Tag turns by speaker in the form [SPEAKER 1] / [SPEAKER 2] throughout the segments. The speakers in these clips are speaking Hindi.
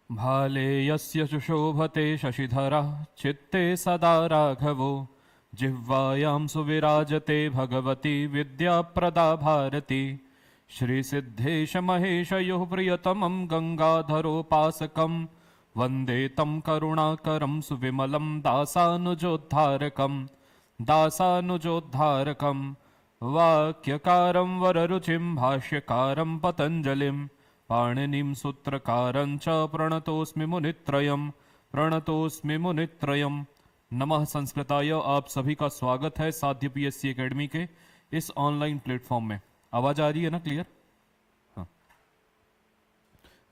[SPEAKER 1] भाले यस्य सुशोभते शशिधरः चित्ते सदा राघवो जिह्वायां सुविराजते भगवती विद्याप्रदा भारती श्रीसिद्धेश महेशयोः प्रियतमं गङ्गाधरोपासकं वन्दे तं करुणाकरं सुविमलं दासानुजोद्धारकं वाक्यकारं वररुचिं भाष्यकारं पतञ्जलिं पाणिनिं सूत्रकारं च प्रणतोस्मि मुनित्रयम् नमः संस्कृताय। आप सभी का स्वागत है साध्य पीएससी एकेडमी के इस ऑनलाइन प्लेटफॉर्म में। आवाज आ रही है ना क्लियर? हाँ,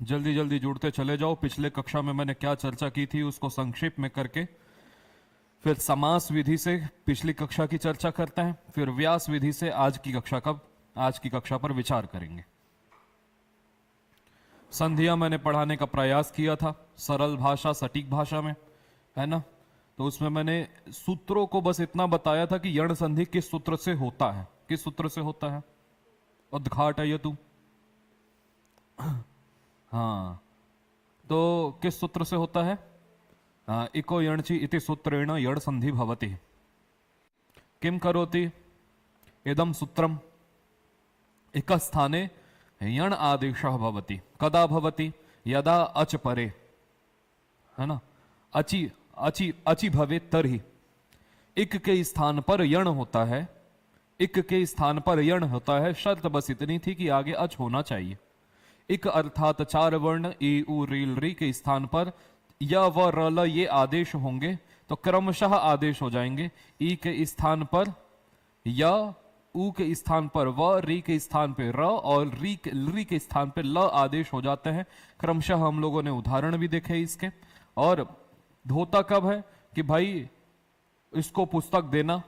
[SPEAKER 1] जल्दी जल्दी जुड़ते चले जाओ। पिछले कक्षा में मैंने क्या चर्चा की थी उसको संक्षेप में करके फिर समास विधि से पिछली कक्षा की चर्चा करते हैं, फिर व्यास विधि से आज की कक्षा पर विचार करेंगे। संधियां मैंने पढ़ाने का प्रयास किया था सरल भाषा सटीक भाषा में, है ना। तो उसमें मैंने सूत्रों को बस इतना बताया था कि यण संधि किस सूत्र से होता है, किस सूत्र से होता है। उद्घाटयतु, हाँ, तो किस सूत्र से होता है? इको यणचि इति सूत्रेण यण संधि भवति। किम करोति इदं सूत्रम एक स्थाने यण आदेशः भवति। कदा भवति? यदा अच परे, है ना, अचि अचि अचि भवे तर्हि। इक के स्थान पर यण होता है, इक के स्थान पर यण होता है। शर्त बस इतनी थी कि आगे अच होना चाहिए। इक अर्थात चार वर्ण ई उ रील री के स्थान पर य व र ल ये आदेश होंगे तो क्रमशः आदेश हो जाएंगे। ई के स्थान पर य, उ के स्थान पर व, री के स्थान पे र और री के स्थान पे ल आदेश हो जाते हैं क्रमशः। हम लोगों ने उदाहरण भी देखे इसके। और होता कब है कि भाई इसको पुस्तक देना,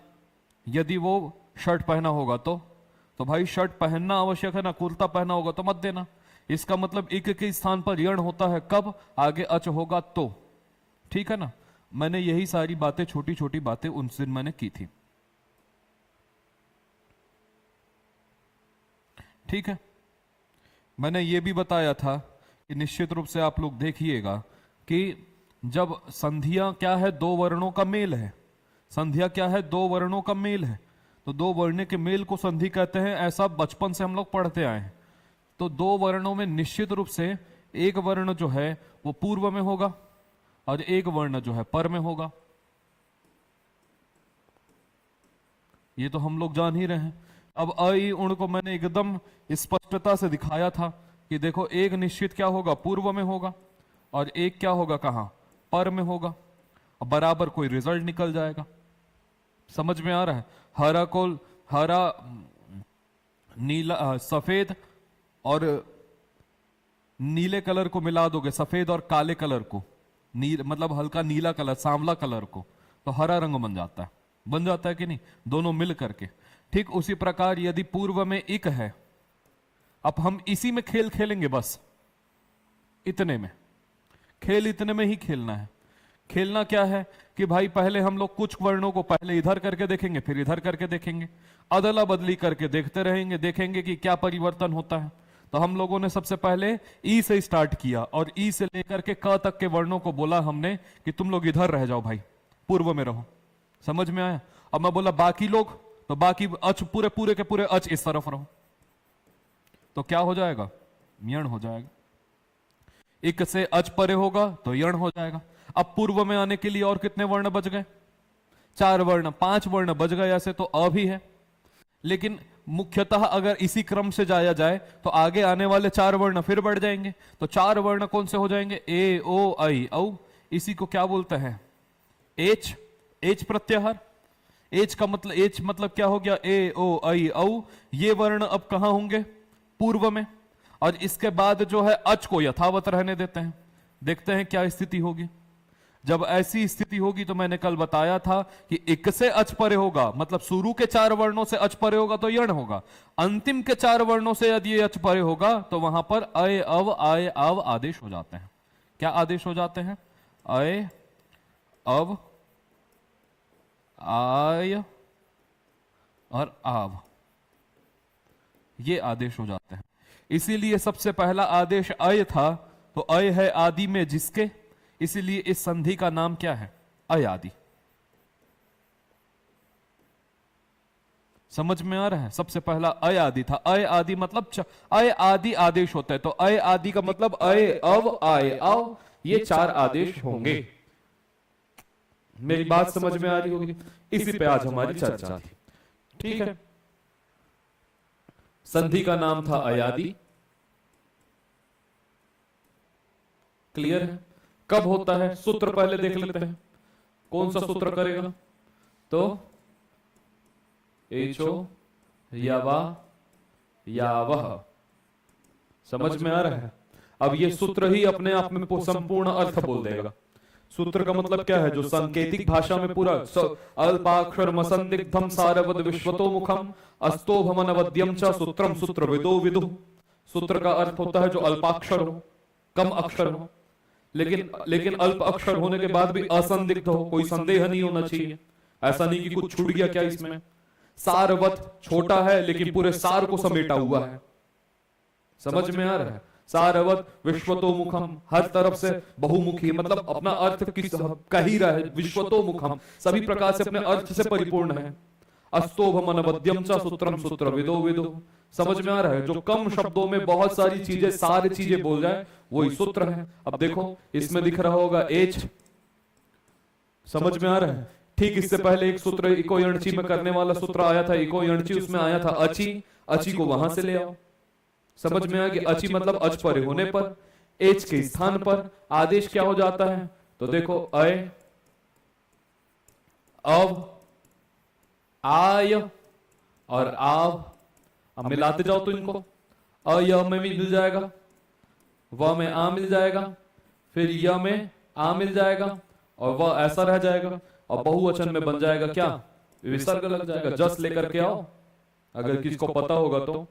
[SPEAKER 1] यदि वो शर्ट पहना होगा तो भाई शर्ट पहनना आवश्यक है ना, कुर्ता पहना होगा तो मत देना। इसका मतलब इक के स्थान पर यण होता है कब? आगे अच होगा तो। ठीक है ना। मैंने यही सारी बातें, छोटी छोटी बातें उस दिन मैंने की थी। ठीक है। मैंने ये भी बताया था कि निश्चित रूप से आप लोग देखिएगा कि जब संधियां क्या है, दो वर्णों का मेल है। संधिया क्या है? दो वर्णों का मेल है। तो दो वर्ण के मेल को संधि कहते हैं, ऐसा बचपन से हम लोग पढ़ते आए हैं। तो दो वर्णों में निश्चित रूप से एक वर्ण जो है वो पूर्व में होगा और एक वर्ण जो है पर में होगा। ये तो हम लोग जान ही रहे हैं। अब अ ई उण को मैंने एकदम स्पष्टता से दिखाया था कि देखो एक निश्चित क्या होगा, पूर्व में होगा, और एक क्या होगा, कहां, पर में होगा। अब बराबर कोई रिजल्ट निकल जाएगा। समझ में आ रहा है? हरा नीला, सफेद और नीले कलर को मिला दोगे, सफेद और काले कलर को, मतलब हल्का नीला कलर, सांवला कलर को, तो हरा रंग बन जाता है कि नहीं, दोनों मिल करके। ठीक उसी प्रकार यदि पूर्व में इक है, अब हम इसी में खेल खेलेंगे, बस इतने में खेल, इतने में ही खेलना है। खेलना क्या है कि भाई पहले हम लोग कुछ वर्णों को पहले इधर करके देखेंगे, फिर इधर करके देखेंगे, अदला बदली करके देखते रहेंगे, देखेंगे कि क्या परिवर्तन होता है। तो हम लोगों ने सबसे पहले ई से स्टार्ट किया और ई से लेकर के क तक के वर्णों को बोला हमने कि तुम लोग इधर रह जाओ भाई, पूर्व में रहो। समझ में आया? अब मैं बोला बाकी लोग, तो बाकी अच पूरे के पूरे अच इस तरफ रहो, तो क्या हो जाएगा? यण हो जाएगा। इक से अच परे होगा तो यण हो जाएगा। अब पूर्व में आने के लिए और कितने वर्ण बच गए? चार वर्ण, पांच वर्ण बच गए। ऐसे तो अ भी है, लेकिन मुख्यतः अगर इसी क्रम से जाया जाए तो आगे आने वाले चार वर्ण फिर बढ़ जाएंगे। तो चार वर्ण कौन से हो जाएंगे? ए ओ आई औ। इसी को क्या बोलते हैं? एच। एच प्रत्याहार। एच मतलब क्या हो गया? ए ओ आई औ। ये वर्ण अब कहां होंगे? पूर्व में। और इसके बाद जो है अच को यथावत रहने देते हैं। देखते हैं क्या स्थिति होगी। जब ऐसी स्थिति होगी तो मैंने कल बताया था कि एक से अच परे होगा, मतलब शुरू के चार वर्णों से अच परे होगा तो यण होगा। अंतिम के चार वर्णों से यदि अच परे होगा तो वहां पर अय अव आय आव आदेश हो जाते हैं। क्या आदेश हो जाते हैं? अय अव आय और आव, ये आदेश हो जाते हैं। इसीलिए सबसे पहला आदेश अय था, तो अय है आदि में जिसके, इसीलिए इस संधि का नाम क्या है? अयादि। समझ में आ रहा है? सबसे पहला अय आदि था। अय आदि मतलब अय आदि आदेश होता है, तो अय आदि का मतलब अय अव आय अव, ये चार आदेश होंगे। मेरी बात समझ में आ रही होगी? इसी पे आज हमारी चर्चा थी। ठीक है, संधि का नाम था अयादि। क्लियर है? कब होता है? सूत्र पहले देख लेते हैं। कौन सा सूत्र करेगा? तो एचो यावा यावह। समझ में आ रहा है? अब ये सूत्र ही अपने आप में संपूर्ण अर्थ बोल देगा। सूत्र का मतलब क्या है? जो सांकेतिक भाषा में पूरा अल्पाक्षर मसंदिग्धम सारवद विश्वतोमुखम अस्तोभमनवद्यम च सूत्रम सूत्र विदो विदु। सूत्र का अर्थ होता है जो अल्पाक्षर हो, कम अक्षर हो, लेकिन अल्प अक्षर होने के बाद भी असंदिग्ध हो, कोई संदेह नहीं होना चाहिए। ऐसा नहीं कि कुछ छूट गया क्या इसमें। सारवत छोटा है लेकिन पूरे सार को समेटा हुआ है। समझ में आ रहा है? सारवत विश्वतोमुखम, हर तरफ से बहुमुखी, मतलब अपना अर्थ किस कह ही रहा है। विश्वतोमुखम सभी प्रकार से अपने अर्थ से परिपूर्ण है। अस्तोभमनवद्यम च सूत्रम सूत्र विदो विदु। समझ में आ रहा है? जो कम शब्दों में बहुत सारी चीजें, सारी चीजें बोल जाए, वही सूत्र है। अब देखो इसमें दिख रहा होगा एच। समझ में आ रहा है? ठीक इससे पहले एक सूत्र इको यणची में करने वाला सूत्र आया था, इको यणची, उसमें आया था अची। अची को वहां से ले आओ। समझ में आ गया? अची मतलब अच परे होने पर, एच के स्थान पर आदेश क्या हो जाता है? तो देखो अय अव आय और आव। अब मिलाते जाओ तो इनको अय में भी मिल जाएगा, व में आ मिल जाएगा, फिर य में आ मिल जाएगा और वह ऐसा रह जाएगा और बहुवचन में बन जाएगा क्या? विसर्ग लग जाएगा। जस लेकर के आओ, अगर किसको पता होगा तो।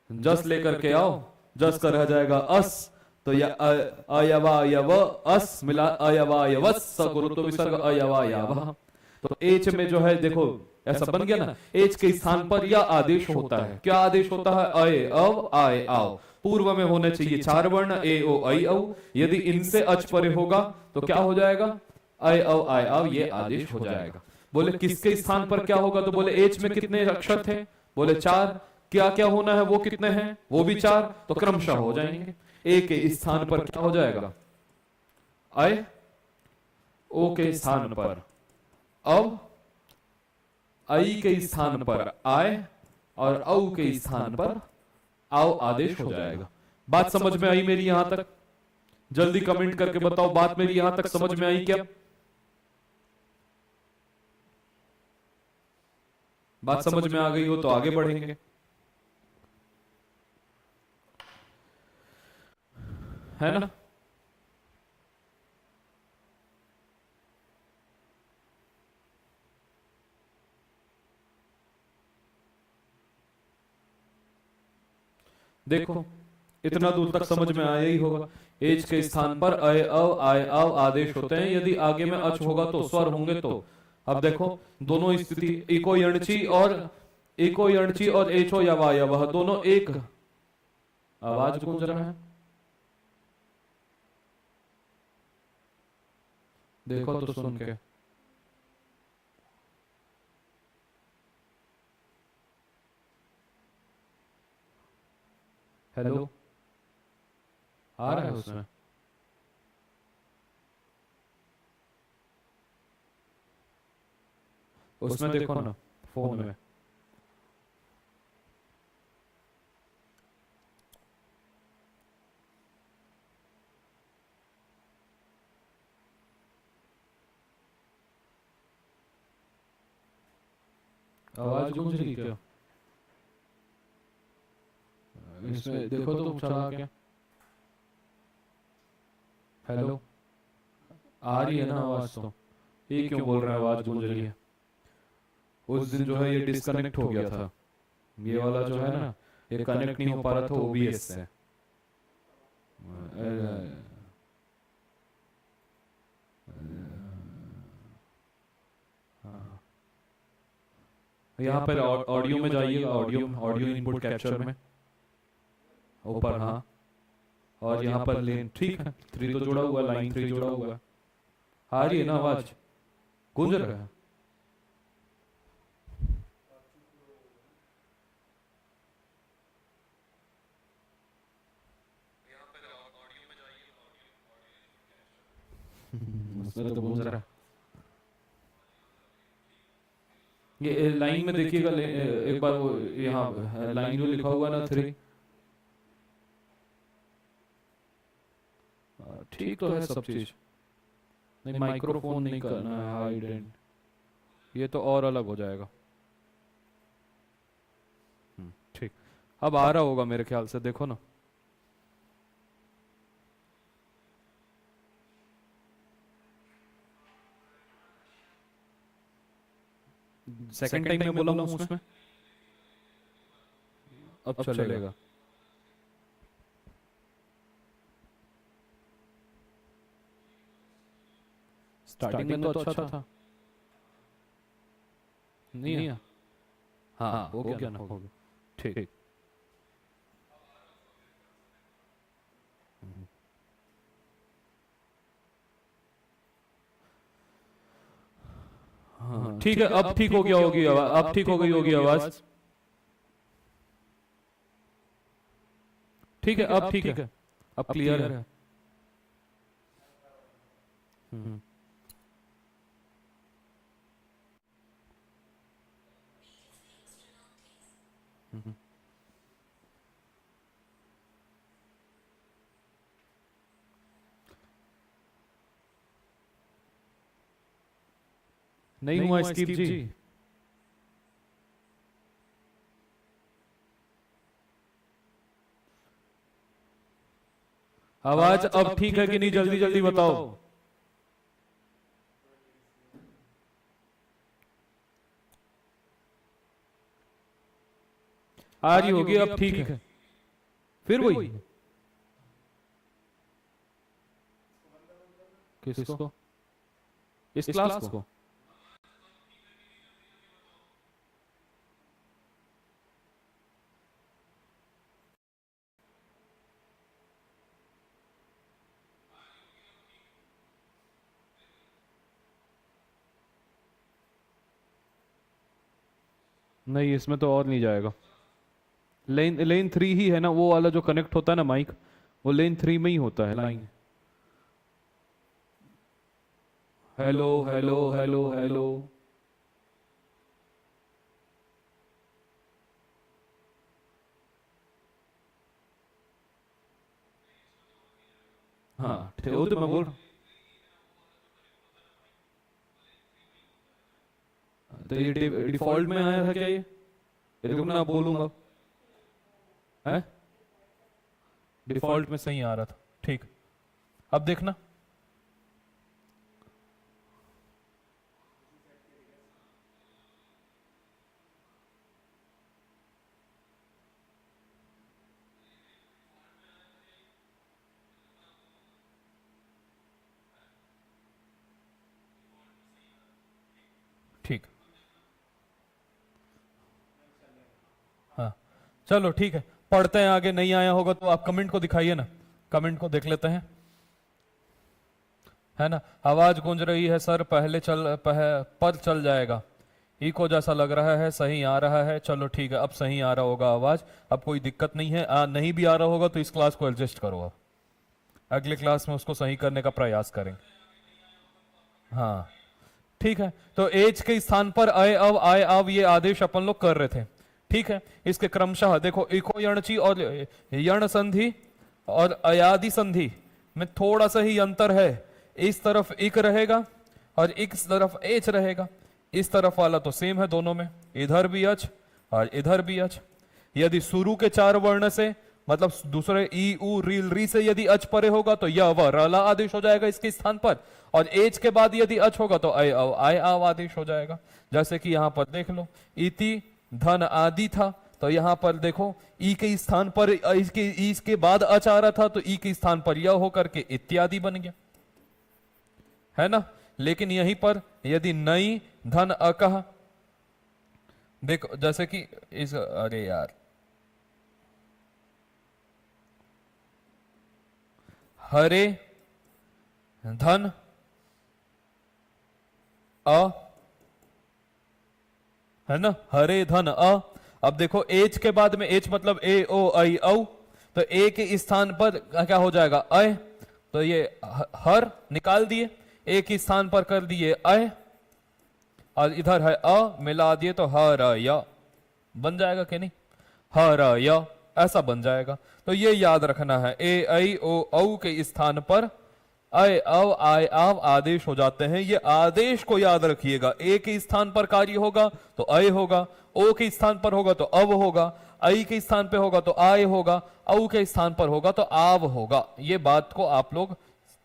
[SPEAKER 1] जस लेकर के आओ, जस का रह जाएगा अस, तो अयवायव अस मिला अयवायवस गुरु तो विसर्ग अयवायव। तो एच में जो है देखो ऐसा बन गया ना, एच के स्थान पर यह आदेश होता है। क्या आदेश होता है? अय अव आय आव। पूर्व में होने चाहिए चार वर्ण ए ओ ऐ औ। यदि इनसे अच परे होगा तो क्या हो जाएगा? अय अव आय आव, ये आदेश हो जाएगा। बोले किसके स्थान पर क्या होगा? तो बोले एच में कितने अक्षर थे? बोले चार। क्या क्या होना है? वो कितने हैं? वो भी चार। तो क्रमशः हो जाएंगे। ए के स्थान पर क्या हो जाएगा? अय। ओ के स्थान पर अव, आई के स्थान पर आय और औ के स्थान पर आओ आदेश हो जाएगा। बात समझ में आई मेरी यहां तक? जल्दी कमेंट करके बताओ, बात मेरी यहां तक समझ में आई क्या? बात समझ में आ गई हो तो आगे बढ़ेंगे। है ना? देखो इतना दूर तक समझ में आया ही होगा। एच के स्थान पर अय अव आय अव आदेश होते हैं। यदि आगे में अच होगा तो स्वर होंगे। तो अब देखो दोनों स्थिति, इको यणची और एचो यवाय, वह दोनों एक। आवाज गूंज रहा है, देखो तो सुन के। हेलो, आ रहा है उसमें? उसमें देखो ना फोन में। आवाज गूंज रही क्या? इसमें देखो तो चला क्या? हेलो, आ रही है ना आवाज? तो ये क्यों बोल रहे हैं आवाज गूंज रही है? उस दिन जो है ये डिस्कनेक्ट हो गया था, ये वाला जो है ना, ये कनेक्ट नहीं हो पा रहा था ओबीएस से।
[SPEAKER 2] यहाँ पर ऑडियो में जाइएगा, ऑडियो ऑडियो इनपुट कैप्चर में ऊपर, हाँ, और यहाँ पर लेन, ठीक है, 3 तो जुड़ा हुआ, लाइन 3 जुड़ा हुआ है। आ रही है ना आवाज, गूंज रहा है? उसमें तो गूंज रहा है। ये लाइन में देखिएगा, एक बार वो यहाँ लाइन में लिखा हुआ ना 3, ठीक तो है सब चीज। नहीं, माइक्रोफोन नहीं करना है, हाइड एंड ये तो और अलग हो जाएगा। ठीक, अब आ रहा होगा मेरे ख्याल से, देखो ना। सेकंड टाइम में बोला हूं उसमें, अब चलेगा। स्टार्टिंग में तो अच्छा था, नहीं? हाँ, हो गया ना, हो गया, ठीक। हाँ ठीक है, अब ठीक हो गया होगी आवाज, अब ठीक हो गई होगी आवाज। ठीक है, अब ठीक है, अब क्लियर है। नहीं हुआ स्टीव जी? आवाज अब ठीक है कि नहीं, जल्दी जल्दी बताओ। आ रही होगी, अब ठीक है। फिर वही किसको? इस क्लास को? नहीं, इसमें तो और नहीं जाएगा। लेन 3 ही है ना, वो वाला जो कनेक्ट होता है ना माइक, वो लेन 3 में ही होता है line. Hello hello hello hello, हाँ ठीक, वो तो मैं बोल रहा हूँ। तो ये डिफॉल्ट में आया था क्या ये? देखो मैं बोलूंगा, है डिफॉल्ट में सही आ रहा था, ठीक। अब देखना, ठीक। हाँ चलो ठीक है, पढ़ते हैं आगे। नहीं आया होगा तो आप कमेंट को दिखाइए ना, कमेंट को देख लेते हैं, है ना। आवाज गूंज रही है सर, पहले पर चल जाएगा, इको जैसा लग रहा है, सही आ रहा है। चलो ठीक है, अब सही आ रहा होगा आवाज, अब कोई दिक्कत नहीं है। नहीं भी आ रहा होगा तो इस क्लास को एडजस्ट करो, अब अगले क्लास में उसको सही करने का प्रयास करेंगे। हाँ ठीक है, तो एज के स्थान पर आय अब ये आदेश अपन लोग कर रहे थे, ठीक है। इसके क्रमशः देखो, इको यणची और यण संधि और अयादि संधि में थोड़ा सा ही अंतर है। इस तरफ इक रहेगा और इस तरफ एच रहेगा। इस तरफ वाला तो सेम है दोनों में, इधर भी अच और इधर भी अच। यदि शुरू के 4 वर्ण से, मतलब दूसरे ई उ रील री से यदि अच परे होगा तो यह वह रला आदेश हो जाएगा इसके स्थान पर, और एच के बाद यदि अच होगा तो आय आव आदेश हो जाएगा। जैसे कि यहां पर देख लो, इति धन आदि था, तो यहां पर देखो ई के स्थान पर इसके बाद अच आ रहा था, तो ई के स्थान पर यह होकर के इत्यादि बन गया, है ना। लेकिन यहीं पर यदि नई धन अकह देखो जैसे कि इस, अरे यार, हरे धन अ, है ना, हरे धन अ। अब देखो एच के बाद में, एच मतलब ए ओ आई औ, तो ए के स्थान पर क्या हो जाएगा, अय। तो ये हर निकाल दिए, ए के स्थान पर कर दिए अय, और इधर है अ, मिला दिए तो हर य बन जाएगा कि नहीं, हर य ऐसा बन जाएगा। तो ये याद रखना है, ए ऐ ओ औ के स्थान पर अय अव आय आव आदेश हो जाते हैं। ये आदेश को याद रखिएगा, ए के स्थान पर कार्य होगा तो अय होगा, ओ के स्थान पर होगा तो अव होगा, ऐ के स्थान पे होगा तो आय होगा, औ के स्थान पर होगा तो आव होगा। ये बात को आप लोग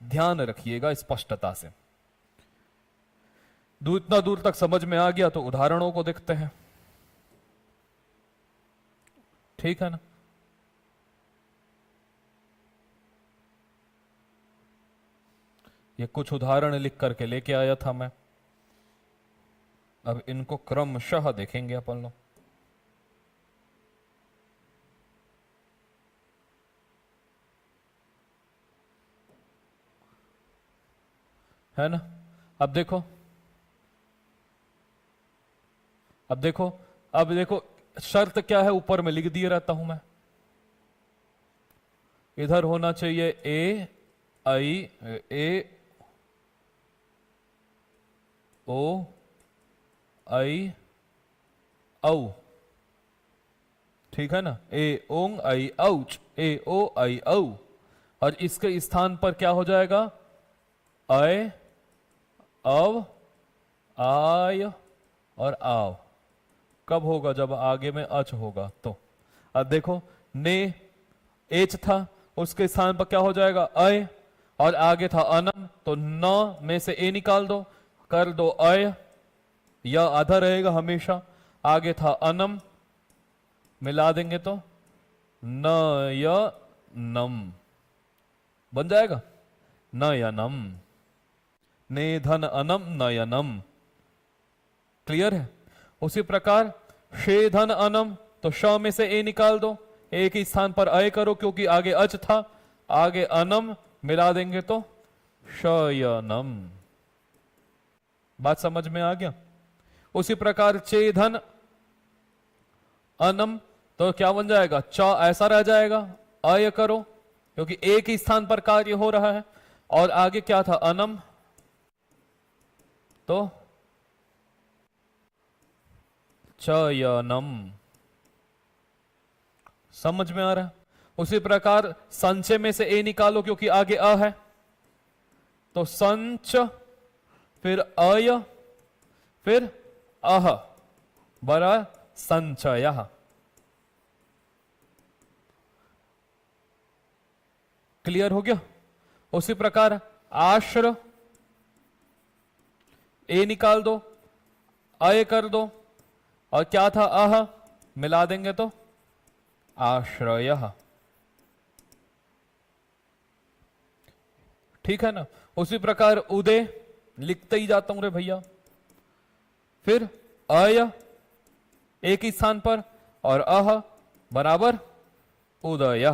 [SPEAKER 2] ध्यान रखिएगा स्पष्टता से। इतना दूर तक समझ में आ गया तो उदाहरणों को देखते हैं, ठीक है ना। ये कुछ उदाहरण लिख करके लेके आया था मैं, अब इनको क्रमशः देखेंगे अपन लोग। है ना। अब देखो, अब देखो, अब देखो शर्त क्या है, ऊपर में लिख दिए रहता हूं मैं। इधर होना चाहिए ए आई ए ओ आई औ, ठीक है ना, ए ओंग आई औच, ए ओ आई औ। और इसके स्थान पर क्या हो जाएगा, अय अव आय और आव। कब होगा, जब आगे में अच होगा तो। अब देखो ने एच था, उसके स्थान पर क्या हो जाएगा, अय, और आगे था अनम, तो न में से ए निकाल दो, कर दो अय, या आधा रहेगा हमेशा, आगे था अनम, मिला देंगे तो न य नम बन जाएगा, न यनम, ने धन अनम नयनम। क्लियर है। उसी प्रकार शे धन अनम, तो श में से ए निकाल दो, ए के स्थान पर अय करो क्योंकि आगे अच था, आगे अनम, मिला देंगे तो शयनम। बात समझ में आ गया। उसी प्रकार चे धन अनम, तो क्या बन जाएगा, च ऐसा रह जाएगा, अय करो क्योंकि ए के स्थान पर कार्य हो रहा है, और आगे क्या था अनम, तो चयनम। समझ में आ रहा है। उसी प्रकार संचय में से ए निकालो क्योंकि आगे अ है, तो संच, फिर अय, फिर अह, बरा संचय। क्लियर हो गया। उसी प्रकार आश्र, ए निकाल दो, अय कर दो, और क्या था अह, मिला देंगे तो आश्रय। ठीक है ना। उसी प्रकार उदय, लिखते ही जाता हूं रे भैया, फिर अय एक ही स्थान पर, और अह बराबर उदय।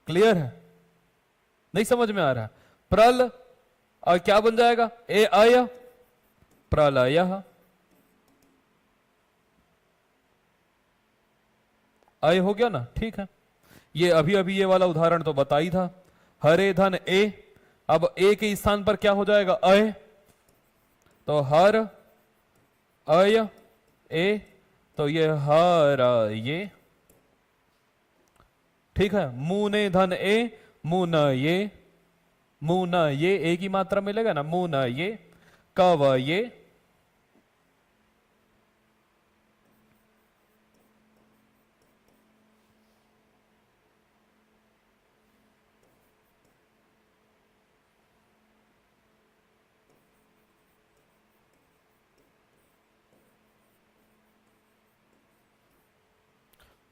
[SPEAKER 2] क्लियर है, नहीं समझ में आ रहा। प्रल, और क्या बन जाएगा, ए अय प्रलय। अय हो गया ना, ठीक है। ये अभी अभी ये वाला उदाहरण तो बता ही था, हरे धन ए, अब ए के स्थान पर क्या हो जाएगा, अय, तो हर अय ए, तो ये हर ये, ठीक है। मुने धन ए, मुन ये, मुन ये ए की मात्रा मिलेगा ना, मुन ये, कव ये,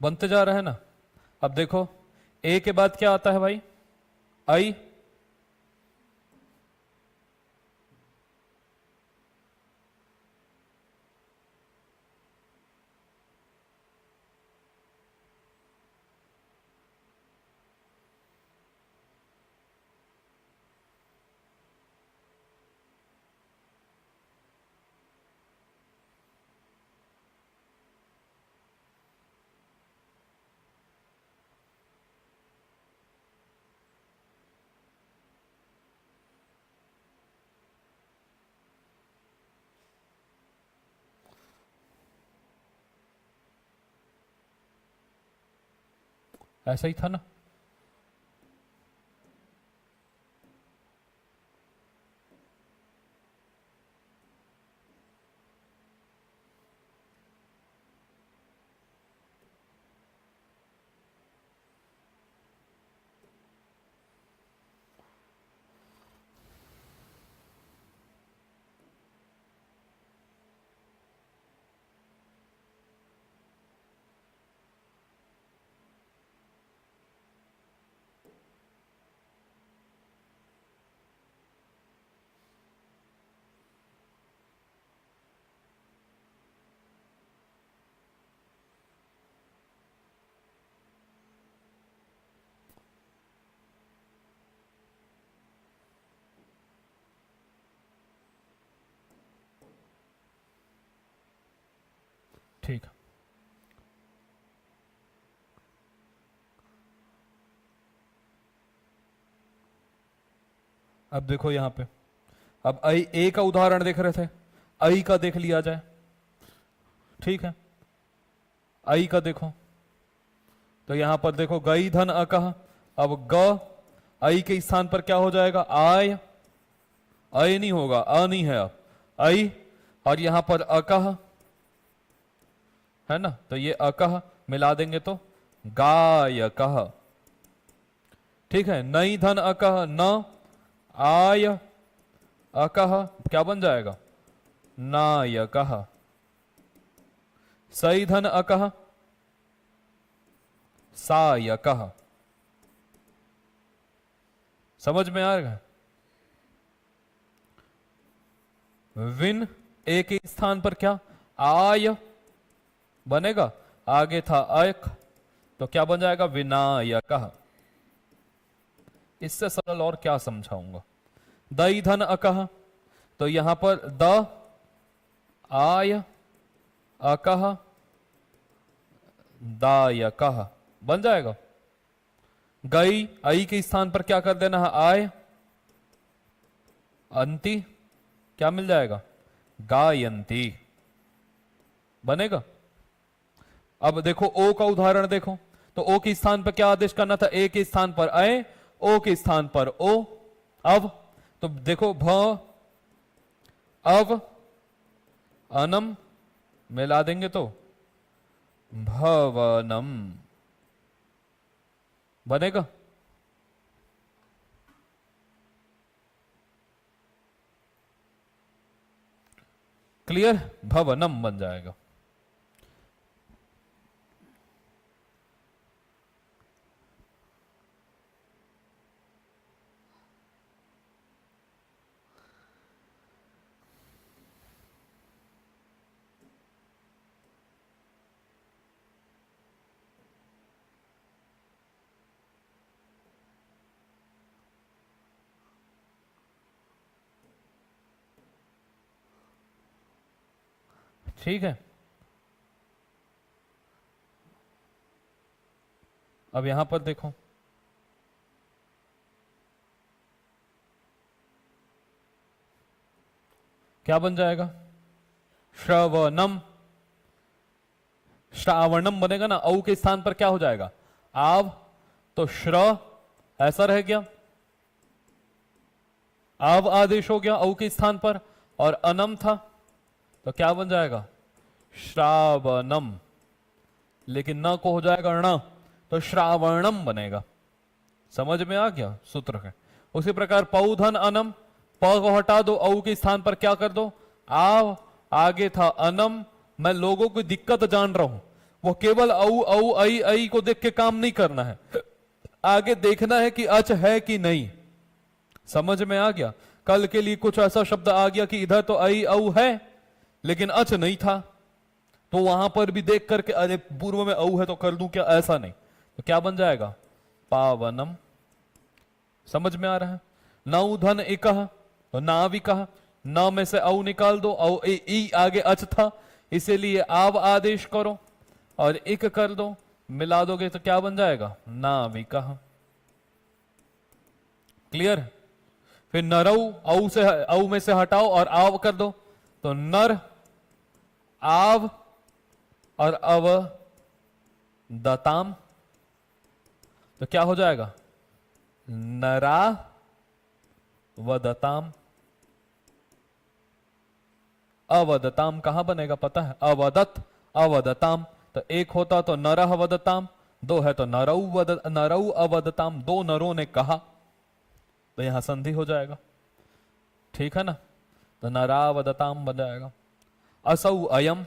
[SPEAKER 2] बनते जा रहा है ना। अब देखो ए के बाद क्या आता है भाई, आई, ऐसा ही था ना। ठीक है, अब देखो यहां पे, अब आई ए का उदाहरण देख रहे थे, आई का देख लिया जाए। ठीक है, आई का देखो, तो यहां पर देखो गई धन अकह, अब ग आई के स्थान पर क्या हो जाएगा, आय, अय नहीं होगा, अ नहीं है अब, आई, और यहां पर अकह है ना, तो ये अकह मिला देंगे तो गायकह। ठीक है, नई धन अकह, न आय अकह क्या बन जाएगा, नायकह। सई धन अकह, सायकह। समझ में आ रहा है। विन ए के स्थान पर क्या, आय बनेगा, आगे था अयक, तो क्या बन जाएगा, विनायकः। इससे सरल और क्या समझाऊंगा। दई धन अकह, तो यहां पर द आय अकह दायकः बन जाएगा। गई आई के स्थान पर क्या कर देना है, आय, अंति क्या मिल जाएगा, गायंती बनेगा। अब देखो ओ का उदाहरण देखो, तो ओ के स्थान पर क्या आदेश करना था, ए के स्थान पर अय, ओ के स्थान पर ओ। अब तो देखो भ अव अनम मिला देंगे तो भवनम बनेगा। क्लियर, भवनम बन जाएगा। ठीक है, अब यहां पर देखो, क्या बन जाएगा, श्रवणम, श्रावणम बनेगा ना, औ के स्थान पर क्या हो जाएगा, आव, तो श्र ऐसा रह गया, आव आदेश हो गया औ के स्थान पर, और अनम था तो क्या बन जाएगा, श्रावणम, लेकिन न को हो जाएगा ण, तो श्रावणम बनेगा। समझ में आ गया सूत्र है। उसी प्रकार पौधन अनम, प को हटा दो, औ के स्थान पर क्या कर दो, आव, आगे था अनम। मैं लोगों की दिक्कत जान रहा हूं, वो केवल औ औ आई आई को देख के काम नहीं करना है, आगे देखना है कि अच है कि नहीं। समझ में आ गया। कल के लिए कुछ ऐसा शब्द आ गया कि इधर तो आई औ है लेकिन अच नहीं था, तो वहां पर भी देख करके अरे पूर्व में औ है तो कर दूं क्या, ऐसा नहीं, तो क्या बन जाएगा, पावनम। समझ में आ रहा है। नौ धन एकह, तो नाविकः, न में से औ निकाल दो, औ ई आगे अच था इसीलिए आव आदेश करो और इक कर दो, मिला दोगे तो क्या बन जाएगा, नाविकः। क्लियर। फिर नरौ, औ में से हटाओ और आव कर दो, तो नर, आव और अव दताम तो क्या हो जाएगा? नरा वदताम। अवदताम कहां बनेगा पता है? अवदत अवदताम। तो एक होता तो नरह वदताम, दो है तो नरऊ अवदताम, दो नरों ने कहा, तो यहां संधि हो जाएगा। ठीक है ना? तो नरावदताम बन जाएगा। असौ अयम,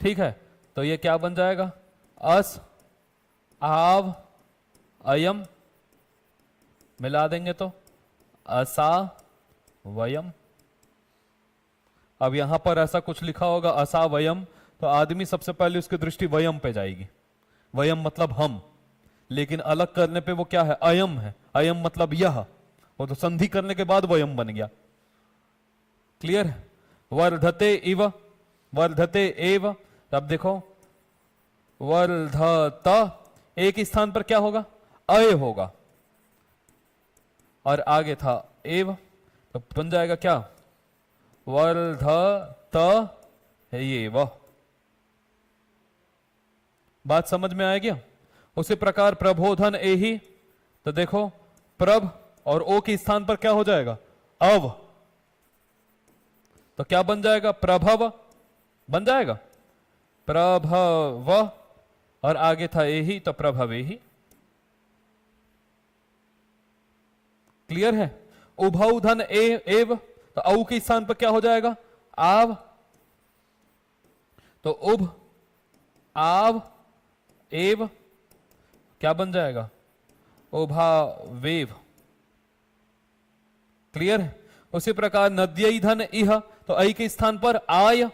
[SPEAKER 2] ठीक है, तो ये क्या बन जाएगा? अस आव अयम, मिला देंगे तो असा वयम। अब यहां पर ऐसा कुछ लिखा होगा असा वयम, तो आदमी सबसे पहले उसकी दृष्टि वयम पे जाएगी। वयम मतलब हम, लेकिन अलग करने पे वो क्या है? अयम है। अयम मतलब यह, वो तो संधि करने के बाद वयम बन गया। क्लियर है? वर्धते इव, वर्धते एव। अब देखो वर्धत, एक स्थान पर क्या होगा? अय होगा, और आगे था एव, तो बन जाएगा क्या? वर्धत एव। बात समझ में आएगी? उसी प्रकार प्रबोधन एहि, तो देखो प्रभ और ओ के स्थान पर क्या हो जाएगा? अव, तो क्या बन जाएगा? प्रभव बन जाएगा। प्रभव, और आगे था एहि, तो प्रभवे ही। क्लियर है? उभौधन एव, तो औ के स्थान पर क्या हो जाएगा? आव, तो उभ आव एव क्या बन जाएगा? उभावेव। क्लियर है? उसी प्रकार नद्यई धन इह, तो ऐ के स्थान पर आय,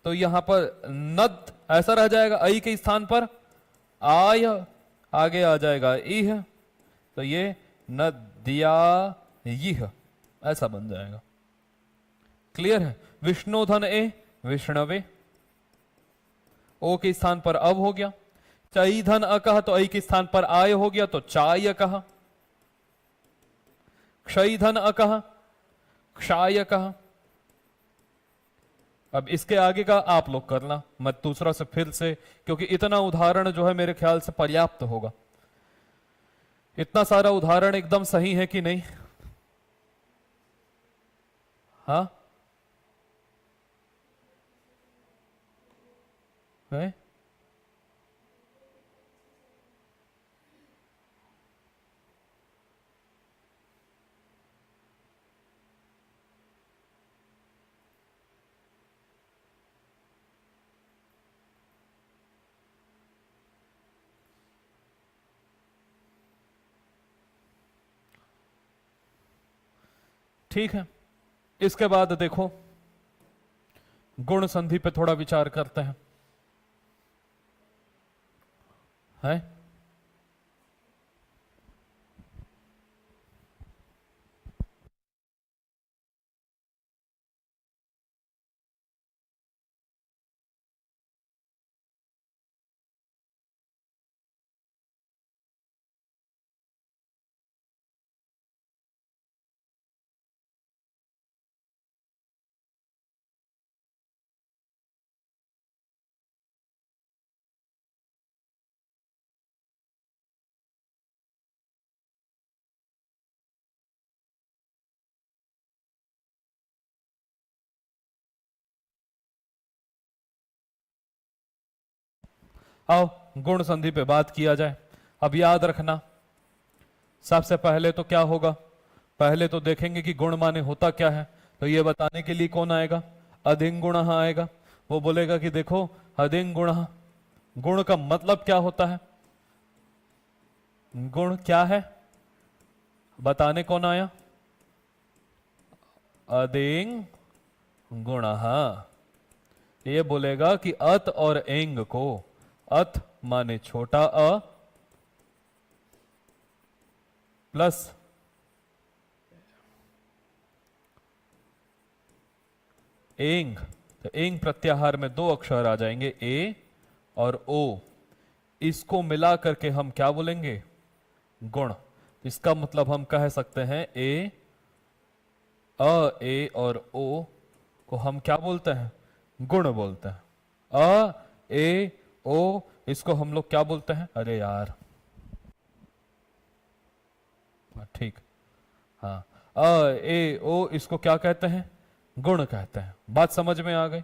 [SPEAKER 2] तो यहां पर नद ऐसा रह जाएगा, ऐ के स्थान पर आय, आगे आ जाएगा इह, तो ये नद्या यह ऐसा बन जाएगा। क्लियर है? विष्णुधन ए विष्णवे, ओ के स्थान पर अव हो गया। चई धन अकह, तो ऐ के स्थान पर आय हो गया, तो चाय कहा। क्षय धन अकह क्षाय कहा। अब इसके आगे का आप लोग करना, मैं दूसरा से फिर से, क्योंकि इतना उदाहरण जो है मेरे ख्याल से पर्याप्त होगा। इतना सारा उदाहरण एकदम सही है कि नहीं? हाँ है? ठीक है, इसके बाद देखो गुण संधि पे थोड़ा विचार करते हैं। है? आओ गुण संधि पे बात किया जाए। अब याद रखना, सबसे पहले तो क्या होगा? पहले तो देखेंगे कि गुण माने होता क्या है। तो ये बताने के लिए कौन आएगा? अधिंग गुण आएगा। वो बोलेगा कि देखो अधिंग गुण, गुण का मतलब क्या होता है? गुण क्या है बताने कौन आया? अधिंग गुण। ये बोलेगा कि अत और एंग को, अत माने छोटा अ प्लस एंग, तो एंग प्रत्याहार में दो अक्षर आ जाएंगे ए और ओ, इसको मिला करके हम क्या बोलेंगे? गुण। इसका मतलब हम कह सकते हैं ए, ए और ओ को हम क्या बोलते हैं? गुण बोलते हैं। ए ओ, इसको हम लोग क्या बोलते हैं? अरे यार ठीक। हाँ, अ ए ओ इसको क्या कहते हैं? गुण कहते हैं। बात समझ में आ गई?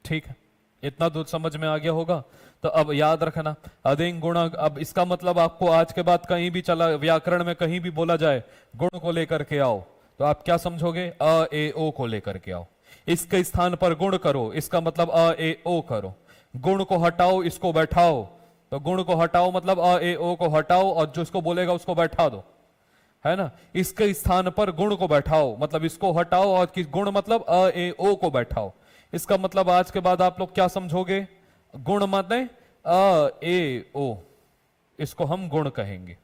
[SPEAKER 2] ठीक है, इतना दूर समझ में आ गया होगा। तो अब याद रखना, अधिंग गुण, अब इसका मतलब आपको आज के बाद कहीं भी चला व्याकरण में कहीं भी बोला जाए गुण को लेकर के आओ, तो आप क्या समझोगे? अ ए ओ को लेकर के आओ। इसके स्थान पर गुण करो, इसका मतलब अ ए ओ करो। गुण को हटाओ, इसको बैठाओ, तो गुण को हटाओ मतलब अ ए ओ को हटाओ और जो इसको बोलेगा उसको बैठा दो, है ना। इसके स्थान पर गुण को बैठाओ मतलब इसको हटाओ और गुण मतलब अ ए ओ को बैठाओ। इसका मतलब आज के बाद आप लोग क्या समझोगे? गुण माने अ ए ओ, इसको हम गुण कहेंगे।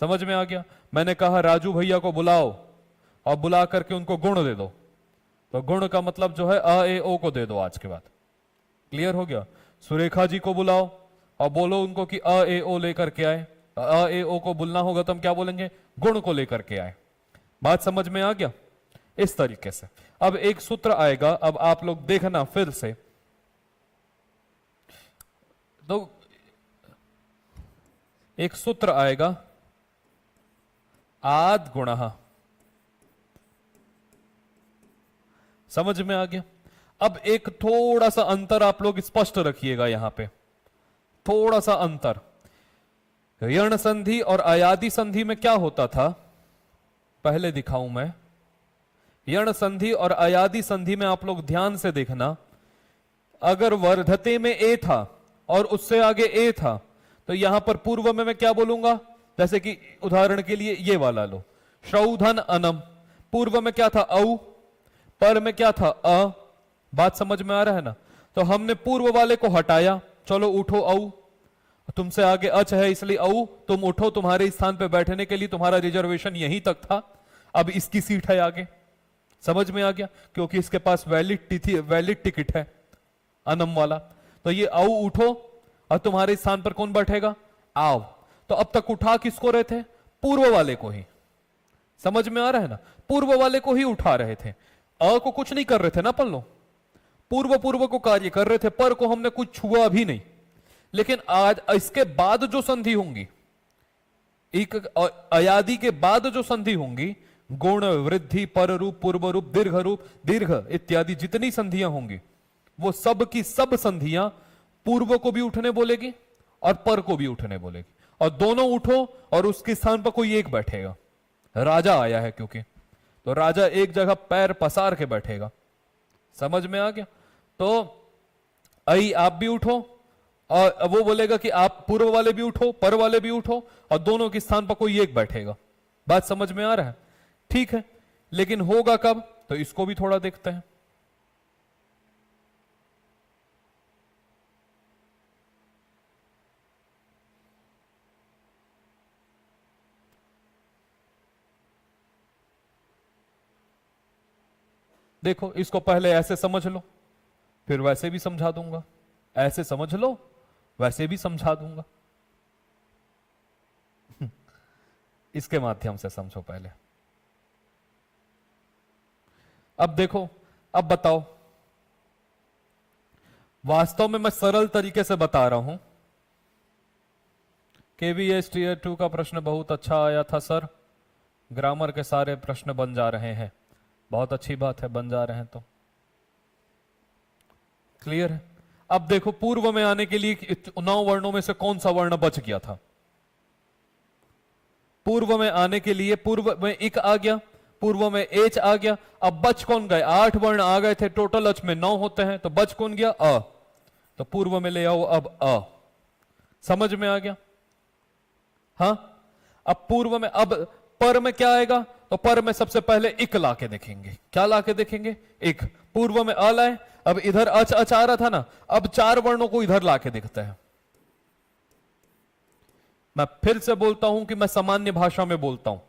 [SPEAKER 2] समझ में आ गया? मैंने कहा राजू भैया को बुलाओ और बुला करके उनको गुण दे दो, तो गुण का मतलब जो है अ ए ओ को दे दो आज के बाद। क्लियर हो गया? सुरेखा जी को बुलाओ और बोलो उनको कि अ ए ओ लेकर के आए। अ ए ओ को बोलना होगा तो हम क्या बोलेंगे? गुण को लेकर के आए। बात समझ में आ गया? इस तरीके से अब एक सूत्र आएगा, अब आप लोग देखना फिर से। तो एक सूत्र आएगा, आद गुणः। समझ में आ गया? अब एक थोड़ा सा अंतर आप लोग स्पष्ट रखिएगा यहां पे, थोड़ा सा अंतर। यण संधि और अयादि संधि में क्या होता था, पहले दिखाऊं मैं। यण संधि और अयादि संधि में आप लोग ध्यान से देखना, अगर वर्धते में ए था और उससे आगे ए था, तो यहां पर पूर्व में मैं क्या बोलूंगा? जैसे कि उदाहरण के लिए ये वाला लो, श्रौधन अनम। पूर्व में क्या था? औ। पर में क्या था? अ। बात समझ में आ रहा है ना? तो हमने पूर्व वाले को हटाया, चलो उठो औ। तुमसे आगे अच है इसलिए औ, तुम उठो, तुम्हारे स्थान पे बैठने के लिए तुम्हारा रिजर्वेशन यहीं तक था, अब इसकी सीट है आगे। समझ में आ गया? क्योंकि इसके पास वैलिड टिकट है अनम वाला। तो ये औ उठो और तुम्हारे स्थान पर कौन बैठेगा? आओ। तो अब तक उठा किसको रहे थे? पूर्व वाले को ही। समझ में आ रहा है ना? पूर्व वाले को ही उठा रहे थे, अ को कुछ नहीं कर रहे थे ना अपन लोग, पूर्व को कार्य कर रहे थे, पर को हमने कुछ छुआ भी नहीं। लेकिन आज इसके बाद जो संधि होंगी, एक अयादि के बाद जो संधि होंगी, गुण, वृद्धि, पर रूप, पूर्व रूप, दीर्घ इत्यादि जितनी संधियां होंगी, वो सब की सब संधियां पूर्व को भी उठने बोलेगी और पर को भी उठने बोलेगी, और दोनों उठो और उसके स्थान पर कोई एक बैठेगा। राजा आया है क्योंकि, तो राजा एक जगह पैर पसार के बैठेगा। समझ में आ गया? तो आई आप भी उठो और वो बोलेगा कि आप पूर्व वाले भी उठो, पर वाले भी उठो, और दोनों के स्थान पर कोई एक बैठेगा। बात समझ में आ रहा है? ठीक है, लेकिन होगा कब? तो इसको भी थोड़ा देखते हैं। देखो, इसको पहले ऐसे समझ लो, फिर वैसे भी समझा दूंगा, ऐसे समझ लो, वैसे भी समझा दूंगा। इसके माध्यम से समझो पहले। अब देखो, अब बताओ, वास्तव में मैं सरल तरीके से बता रहा हूं। केवीएस टीयर 2 का प्रश्न बहुत अच्छा आया था सर, ग्रामर के सारे प्रश्न बन जा रहे हैं। बहुत अच्छी बात है, बन जा रहे हैं तो क्लियर है। अब देखो, पूर्व में आने के लिए 9 वर्णों में से कौन सा वर्ण बच गया था? पूर्व में आने के लिए पूर्व में इक आ गया, पूर्व में एच आ गया, अब बच कौन गए? 8 वर्ण आ गए थे, टोटल अच में 9 होते हैं, तो बच कौन गया? अ। तो पूर्व में ले आओ अब अ। समझ में आ गया? हाँ, अब पूर्व में, अब पर में क्या आएगा? तो पर में सबसे पहले इक ला के देखेंगे। क्या ला के देखेंगे? इक। पूर्व में अ लाए, अब इधर अच अच आ रहा था ना, अब 4 वर्णों को इधर ला के देखते हैं। मैं फिर से बोलता हूं कि मैं सामान्य भाषा में बोलता हूं,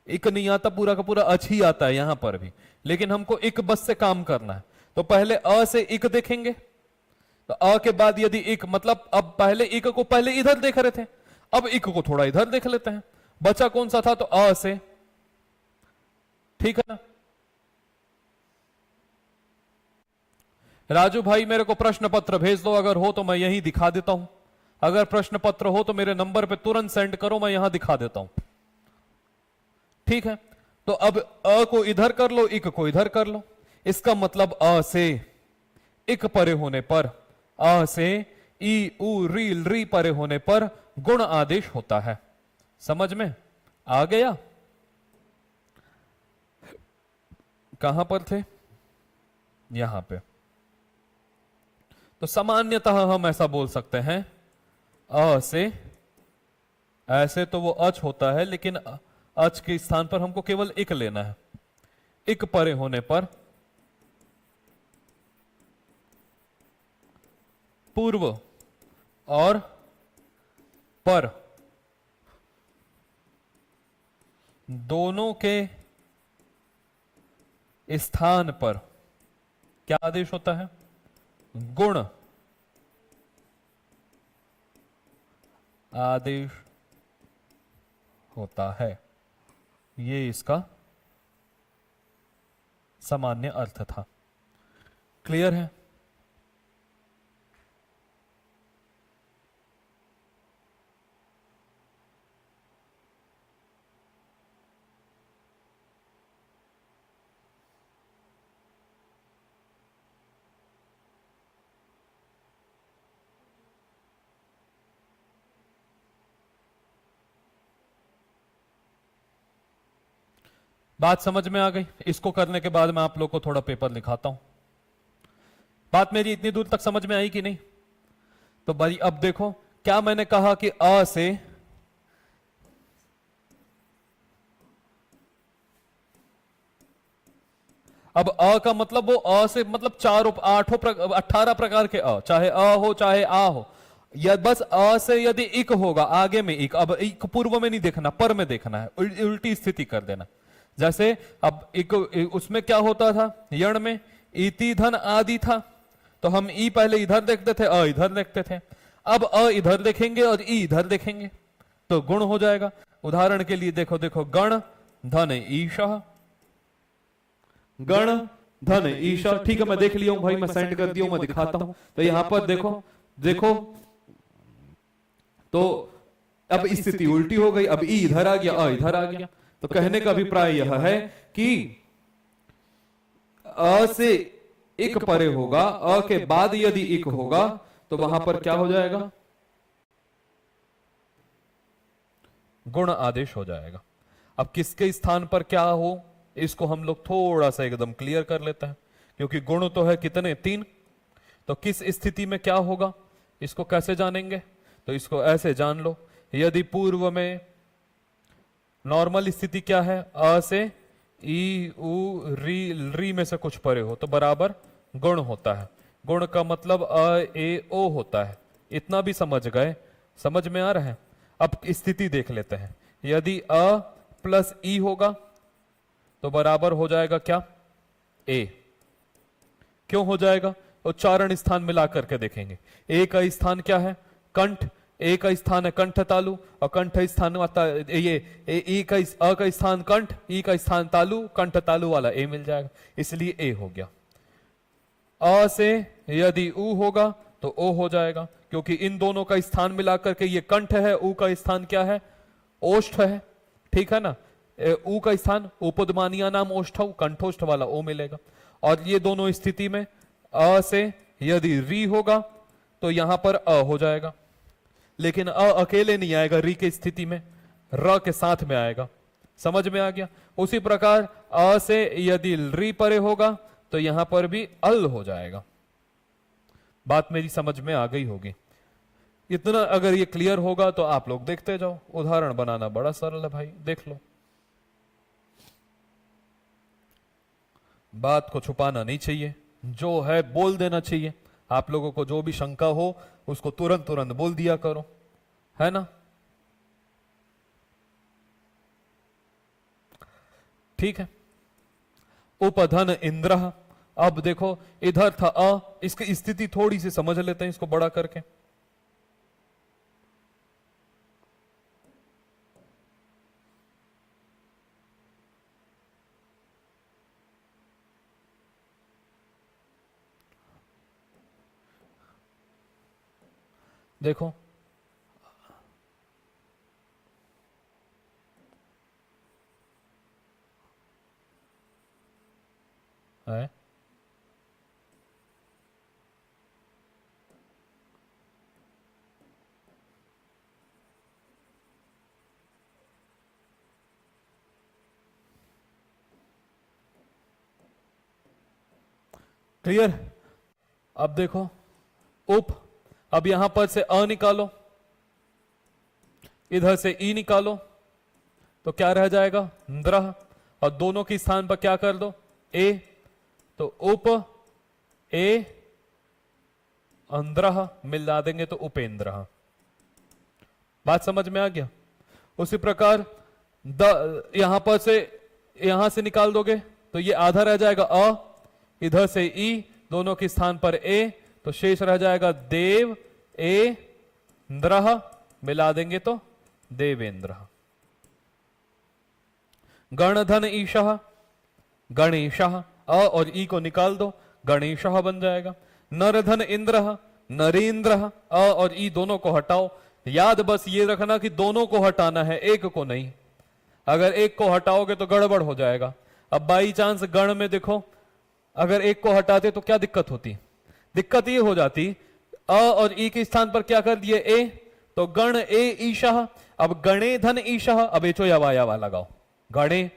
[SPEAKER 2] इक नहीं आता, पूरा का पूरा अच ही आता है यहां पर भी, लेकिन हमको इक बस से काम करना है। तो पहले अ से इक देखेंगे, तो अ के बाद यदि इक, मतलब अब पहले इक को पहले इधर देख रहे थे, अब इक को थोड़ा इधर देख लेते हैं। बचा कौन सा था? तो अ से। ठीक है ना? राजू भाई मेरे को प्रश्न पत्र भेज दो, अगर हो तो मैं यहीं दिखा देता हूं। अगर प्रश्न पत्र हो तो मेरे नंबर पे तुरंत सेंड करो, मैं यहां दिखा देता हूं। ठीक है, तो अब अ को इधर कर लो, इक को इधर कर लो। इसका मतलब अ से इक परे होने पर, अ से ई उ री री परे होने पर गुण आदेश होता है। समझ में आ गया? कहां पर थे? यहां पे। तो सामान्यतः हम ऐसा बोल सकते हैं, अ से, ऐसे तो वो अच होता है, लेकिन अच के स्थान पर हमको केवल इक लेना है। इक परे होने पर पूर्व और पर दोनों के स्थान पर क्या आदेश होता है? गुण आदेश होता है। ये इसका सामान्य अर्थ था। क्लियर है? बात समझ में आ गई? इसको करने के बाद मैं आप लोग को थोड़ा पेपर लिखाता हूं। बात मेरी इतनी दूर तक समझ में आई कि नहीं? तो भाई अब देखो, क्या मैंने कहा कि अ से अब अ का मतलब वो अ से मतलब 18 प्रकार के अ, चाहे अ हो चाहे आ हो, या बस अ से यदि इक होगा, आगे में इक, अब इक पूर्व में नहीं देखना, पर में देखना है, उल्टी स्थिति कर देना। जैसे अब इक, उसमें क्या होता था, यण में इति धन आदि था, तो हम ई पहले इधर देखते थे, अ इधर देखते थे। अब अ इधर देखेंगे और ई इधर देखेंगे तो गुण हो जाएगा। उदाहरण के लिए देखो, देखो गण धन ईशः, गण धन ईशा। ठीक है, मैं देख लिया हूं भाई, मैं सेंड कर दिया हूं, मैं दिखाता हूं। तो यहां पर देखो, देखो तो अब स्थिति उल्टी हो गई, अब ई इधर आ गया, अ इधर आ गया। तो कहने का अभिप्राय यह है कि अ से इक परे होगा, अ के बाद यदि इक होगा तो वहां पर क्या हो जाएगा? गुण आदेश हो जाएगा। अब किसके स्थान पर क्या हो, इसको हम लोग थोड़ा सा एकदम क्लियर कर लेते हैं, क्योंकि गुण तो है कितने? 3। तो किस स्थिति में क्या होगा, इसको कैसे जानेंगे? तो इसको ऐसे जान लो, यदि पूर्व में नॉर्मल स्थिति क्या है, अ से ई उ री में से कुछ परे हो तो बराबर गुण होता है। गुण का मतलब अ ए ओ होता है। इतना भी समझ गए? समझ में आ रहा है? अब स्थिति देख लेते हैं। यदि अ प्लस ई होगा तो बराबर हो जाएगा क्या? ए। क्यों हो जाएगा? उच्चारण स्थान मिला करके देखेंगे। ए का स्थान क्या है? कंठ। ए का स्थान है कंठ तालु, और कंठ स्थान ये ई का, अ का स्थान कंठ, ई का स्थान तालु, कंठ तालु वाला ए मिल जाएगा, इसलिए ए हो गया। अ से यदि उ होगा तो ओ हो जाएगा, क्योंकि इन दोनों का स्थान मिलाकर के ये कंठ है, उ का स्थान क्या है? ओष्ठ है। ठीक है ना? उ का स्थान उपदमानिया नाम ओष्ठ, कंठोष्ठ वाला ओ मिलेगा। और ये दोनों स्थिति में अ से यदि री होगा तो यहां पर अ हो जाएगा, लेकिन अ अकेले नहीं आएगा, री की स्थिति में र के साथ में आएगा। समझ में आ गया? उसी प्रकार अ से यदि री परे होगा तो यहां पर भी अल हो जाएगा। बात मेरी समझ में आ गई होगी। इतना अगर ये क्लियर होगा तो आप लोग देखते जाओ, उदाहरण बनाना बड़ा सरल है भाई, देख लो। बात को छुपाना नहीं चाहिए, जो है बोल देना चाहिए। आप लोगों को जो भी शंका हो उसको तुरंत तुरंत बोल दिया करो, है ना? ठीक है। उपधन इंद्र। अब देखो इधर था अ, इसकी स्थिति थोड़ी सी समझ लेते हैं इसको बड़ा करके। देखो है, क्लियर। अब देखो उप, अब यहां पर से अ निकालो, इधर से ई निकालो, तो क्या रह जाएगा द्रह, और दोनों के स्थान पर क्या कर दो ए, तो उप ए अंद्रह मिला देंगे तो उपेंद्र। बात समझ में आ गया। उसी प्रकार यहां पर से, यहां से निकाल दोगे तो ये आधा रह जाएगा अ, इधर से ई, दोनों के स्थान पर ए, तो शेष रह जाएगा देव ए द्रह, मिला देंगे तो देवेंद्र। गणधन ईशः गणेशः, अ और ई को निकाल दो, गणेशः बन जाएगा। नरधन इंद्र नरेंद्र, अ और ई दोनों को हटाओ। याद बस ये रखना कि दोनों को हटाना है, एक को नहीं। अगर एक को हटाओगे तो गड़बड़ हो जाएगा। अब बाई चांस गण में देखो, अगर एक को हटाते तो क्या दिक्कत होती, दिक्कत ये हो जाती अ और ई के स्थान पर क्या कर दिए ए, तो गण ए ईशः। अब गणे धन ईशः, अब एचो या वाया लगाओ, गणे,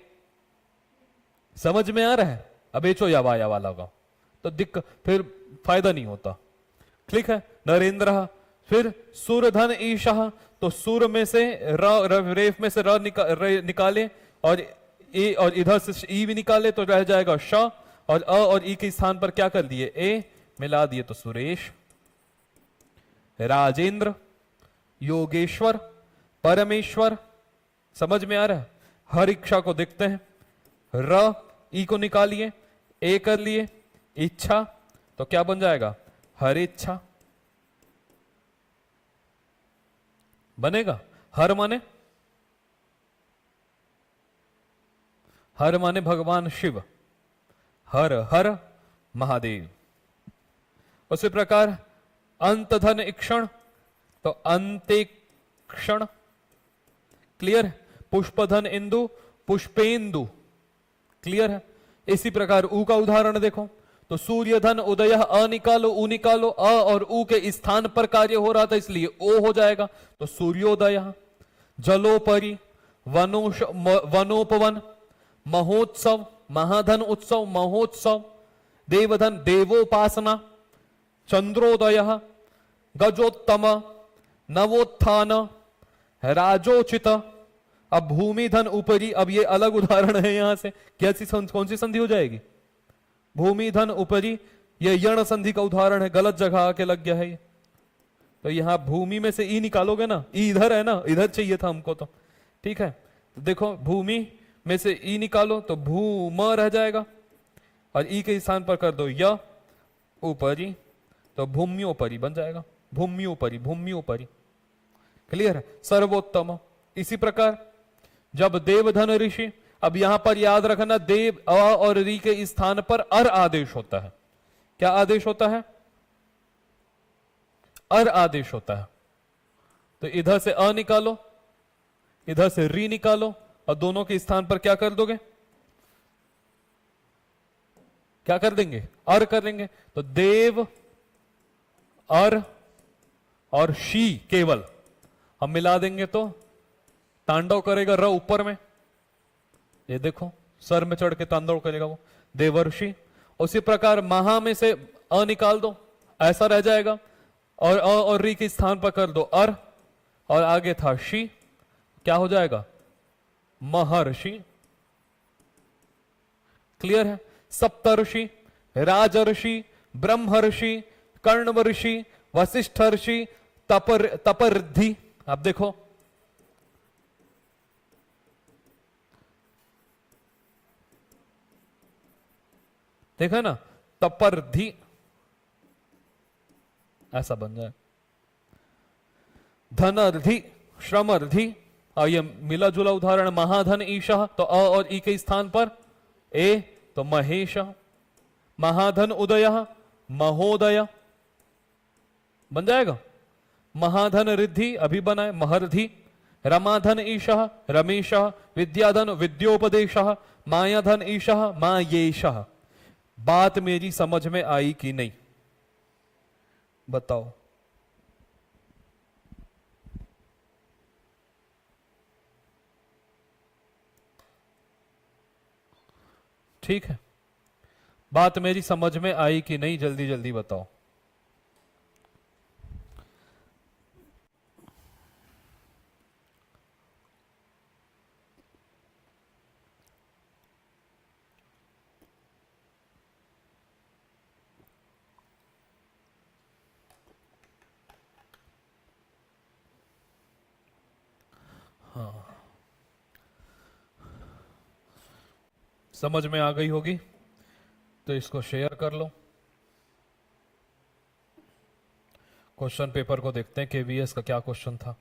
[SPEAKER 2] समझ में आ रहा है। अब एचो या वाया लगाओ तो दिक्कत, फिर फायदा नहीं होता। ठीक है। नरेंद्र, फिर सूरधन ईशः, तो सूर में से रेफ में से निकाले, और ए और इधर से ई भी निकाले तो रह जाएगा श, और अ और ई के स्थान पर क्या कर दिए ए, मिला दिए तो सुरेश। राजेंद्र, योगेश्वर, परमेश्वर, समझ में आ रहा है। हर इच्छा को देखते हैं, र ई को निकालिए, ए कर लिए, इच्छा, तो क्या बन जाएगा हर इच्छा बनेगा। हर माने भगवान शिव, हर हर महादेव। उसी प्रकार अंत धन इक्षण, तो अंतेक्षण, क्लियर। पुष्पधन इंदु, पुष्पेंदु, क्लियर है। इसी प्रकार ऊ का उदाहरण देखो, तो सूर्य धन उदय, अ निकालो, ऊ निकालो, अ और ऊ के स्थान पर कार्य हो रहा था इसलिए ओ हो जाएगा, तो सूर्योदय। जलोपरि, वनोपवन, महोत्सव, महाधन उत्सव, महोत्सव। देवधन, देवोपासना। चंद्रोदय, गजोत्तम, नवोत्थान, राजोचित। अब भूमि धन ऊपरी, अब ये अलग उदाहरण है यहां से, कैसी कौन सी संधि हो जाएगी, भूमि धन ऊपरी, ये यण संधि का उदाहरण है, गलत जगह आके लग गया है ये। तो यहां भूमि में से ई निकालोगे ना, ई इधर है ना, इधर चाहिए था हमको तो, ठीक है। तो देखो भूमि में से ई निकालो तो भूम रह जाएगा, और ई के स्थान पर कर दो य ऊपरी, तो भूम्योपरी बन जाएगा, भूम्योपरी, भूम्योपरी, क्लियर है। सर्वोत्तम। इसी प्रकार जब देवधन ऋषि, अब यहां पर याद रखना देव अ और री के स्थान पर अर आदेश होता है। क्या आदेश होता है, अर आदेश होता है। तो इधर से अ निकालो, इधर से री निकालो, और दोनों के स्थान पर क्या कर दोगे, क्या कर देंगे, अर कर देंगे। तो देव, अर और शी केवल हम मिला देंगे तो तांडव करेगा र ऊपर में, ये देखो सर में चढ़ के तांडव करेगा वो, देवर्षि। उसी प्रकार महा में से अ निकाल दो, ऐसा रह जाएगा, और अ और री के स्थान पर कर दो अर, और आगे था शी, क्या हो जाएगा महर्षि, क्लियर है। सप्तर्षि, राजर्षि, ब्रह्मर्षि, कर्णवर्षि, वशिष्ठर्षि, तपरधि। अब देखो देखा ना, तपरधि ऐसा बन जाए। धनर्धि, श्रमर्धि, और ये मिला जुला उदाहरण महाधन ईशः, तो अ और ई के स्थान पर ए, तो महेश। महाधन उदय, महोदय बन जाएगा। महाधन रिद्धि अभी बनाए महर्धि, रमाधन ईशः रमेशः, विद्याधन विद्योपदेशः, मायाधन ईशः मायेशः। बात मेरी समझ में आई कि नहीं, बताओ। ठीक है, बात मेरी समझ में आई कि नहीं, जल्दी जल्दी बताओ। समझ में आ गई होगी तो इसको शेयर कर लो। क्वेश्चन पेपर को देखते हैं, केवीएस का क्या क्वेश्चन था।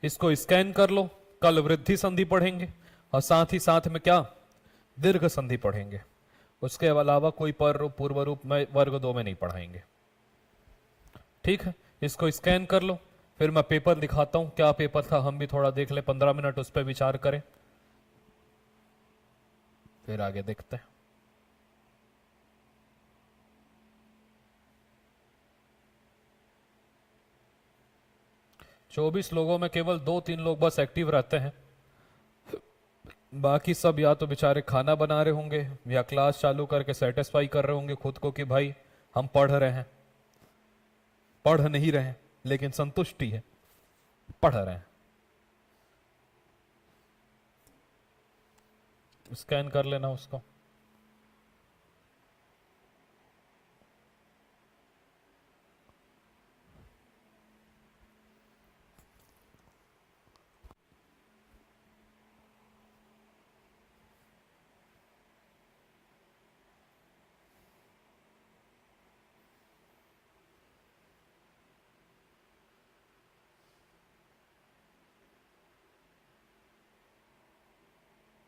[SPEAKER 2] इसको स्कैन कर लो। कल वृद्धि संधि पढ़ेंगे और साथ ही साथ में क्या, दीर्घ संधि पढ़ेंगे। उसके अलावा कोई पर रूप पूर्व रूप में वर्ग 2 में नहीं पढ़ाएंगे। ठीक है, इसको स्कैन कर लो, फिर मैं पेपर दिखाता हूं। क्या पेपर था हम भी थोड़ा देख ले, 15 मिनट उस पर विचार करें, फिर आगे देखते हैं। चौबीस लोगों में केवल 2-3 लोग बस एक्टिव रहते हैं, बाकी सब या तो बेचारे खाना बना रहे होंगे या क्लास चालू करके सेटिस्फाई कर रहे होंगे खुद को कि भाई हम पढ़ रहे हैं। पढ़ नहीं रहे हैं लेकिन संतुष्टि है, पढ़ रहे हैं। स्कैन कर लेना उसको।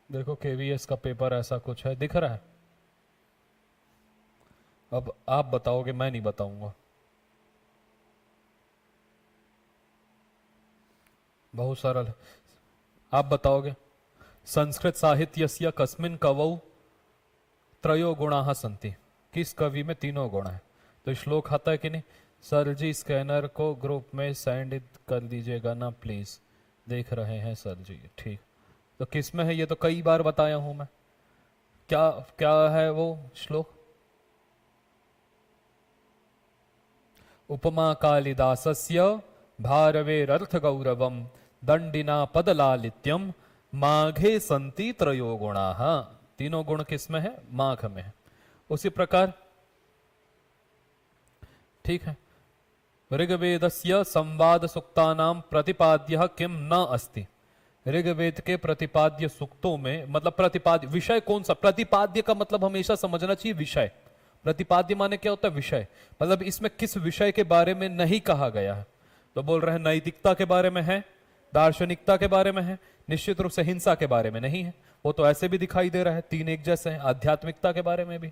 [SPEAKER 2] देखो केवीएस का पेपर ऐसा कुछ है, दिख रहा है। अब आप बताओगे, मैं नहीं बताऊंगा। बहुत सरल, आप बताओगे। संस्कृत साहित्यस्य कस्मिन् कवौ त्रयो गुणाः सन्ति। किस कवि में 3 गुण है? तो श्लोक आता है कि नहीं? सर जी स्कैनर को ग्रुप में सेंड कर दीजिएगा ना प्लीज, देख रहे हैं सर जी। ठीक, तो किस में है? ये तो कई बार बताया हूं मैं। क्या क्या है वो श्लोक? उपमा कालिदासस्य भारवेरर्थ गौरवम दंडिना पदलालित्यम माघे संति त्रयो गुणाः। 3 गुण किस में है? माघ में है। उसी प्रकार ठीक है, ऋग्वेदस्य संवाद सुक्तानां प्रतिपाद्यः किम न अस्ति। ऋग्वेद के प्रतिपाद्य सूक्तों में, मतलब प्रतिपाद्य विषय कौन सा? प्रतिपाद्य का मतलब हमेशा समझना चाहिए विषय। प्रतिपाद्य माने क्या होता है? विषय। मतलब इसमें किस विषय के बारे में नहीं कहा गया है? तो बोल रहे हैं नैतिकता के बारे में है, दार्शनिकता के बारे में है, निश्चित रूप से हिंसा के बारे में नहीं है। वो तो ऐसे भी दिखाई दे रहा है, 3 एक जैसे हैं। आध्यात्मिकता के बारे में भी।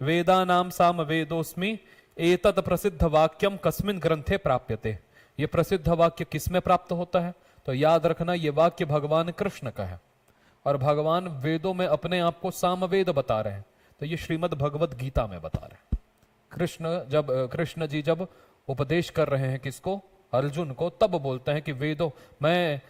[SPEAKER 2] वेदानाम साम वेदोस्मि एतत् प्रसिद्ध वाक्यम कस्मिन् ग्रंथे प्राप्यते। ये प्रसिद्ध वाक्य किस में प्राप्त होता है? तो याद रखना, ये वाक्य भगवान कृष्ण का है और भगवान वेदों में अपने आप को सामवेद बता रहे हैं। तो ये श्रीमद् भगवत गीता में बता रहे हैं। कृष्ण जी जब उपदेश कर रहे हैं किसको? अर्जुन को, तब बोलते हैं कि वेदों मैं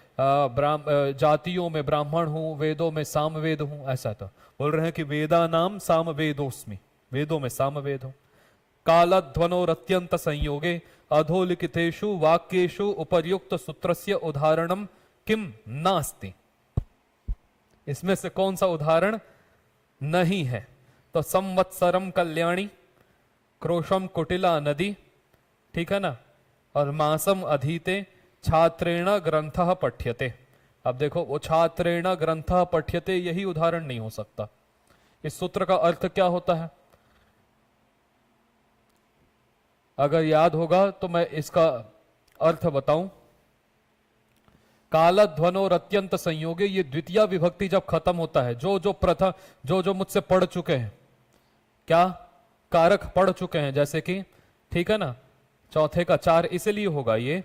[SPEAKER 2] जातियों में ब्राह्मण हूं, वेदों में सामवेद हूं। ऐसा तो बोल रहे हैं कि वेदा नाम सामवेदोस्मि, वेदों में सामवेद हूं। कालध्वनोरत्यंत संयोगे अधोलिखितेषु वाक्येषु उपर्युक्त सूत्रस्य उदाहरणम किम नास्ति। इसमें से कौन सा उदाहरण नहीं है? तो संवत्सरम कल्याणी, क्रोशम कुटिला नदी, ठीक है ना, और मासम अधीते छात्रेण ग्रंथः पठ्यते। अब देखो, वो छात्रेण ग्रंथः पठ्यते यही उदाहरण नहीं हो सकता। इस सूत्र का अर्थ क्या होता है? अगर याद होगा तो मैं इसका अर्थ बताऊं। कालध्वनोर अत्यंत संयोगे, ये द्वितीय विभक्ति जब खत्म होता है, जो मुझसे पढ़ चुके हैं, क्या कारक पढ़ चुके हैं, जैसे कि ठीक है ना, चौथे का 4 इसलिए होगा ये,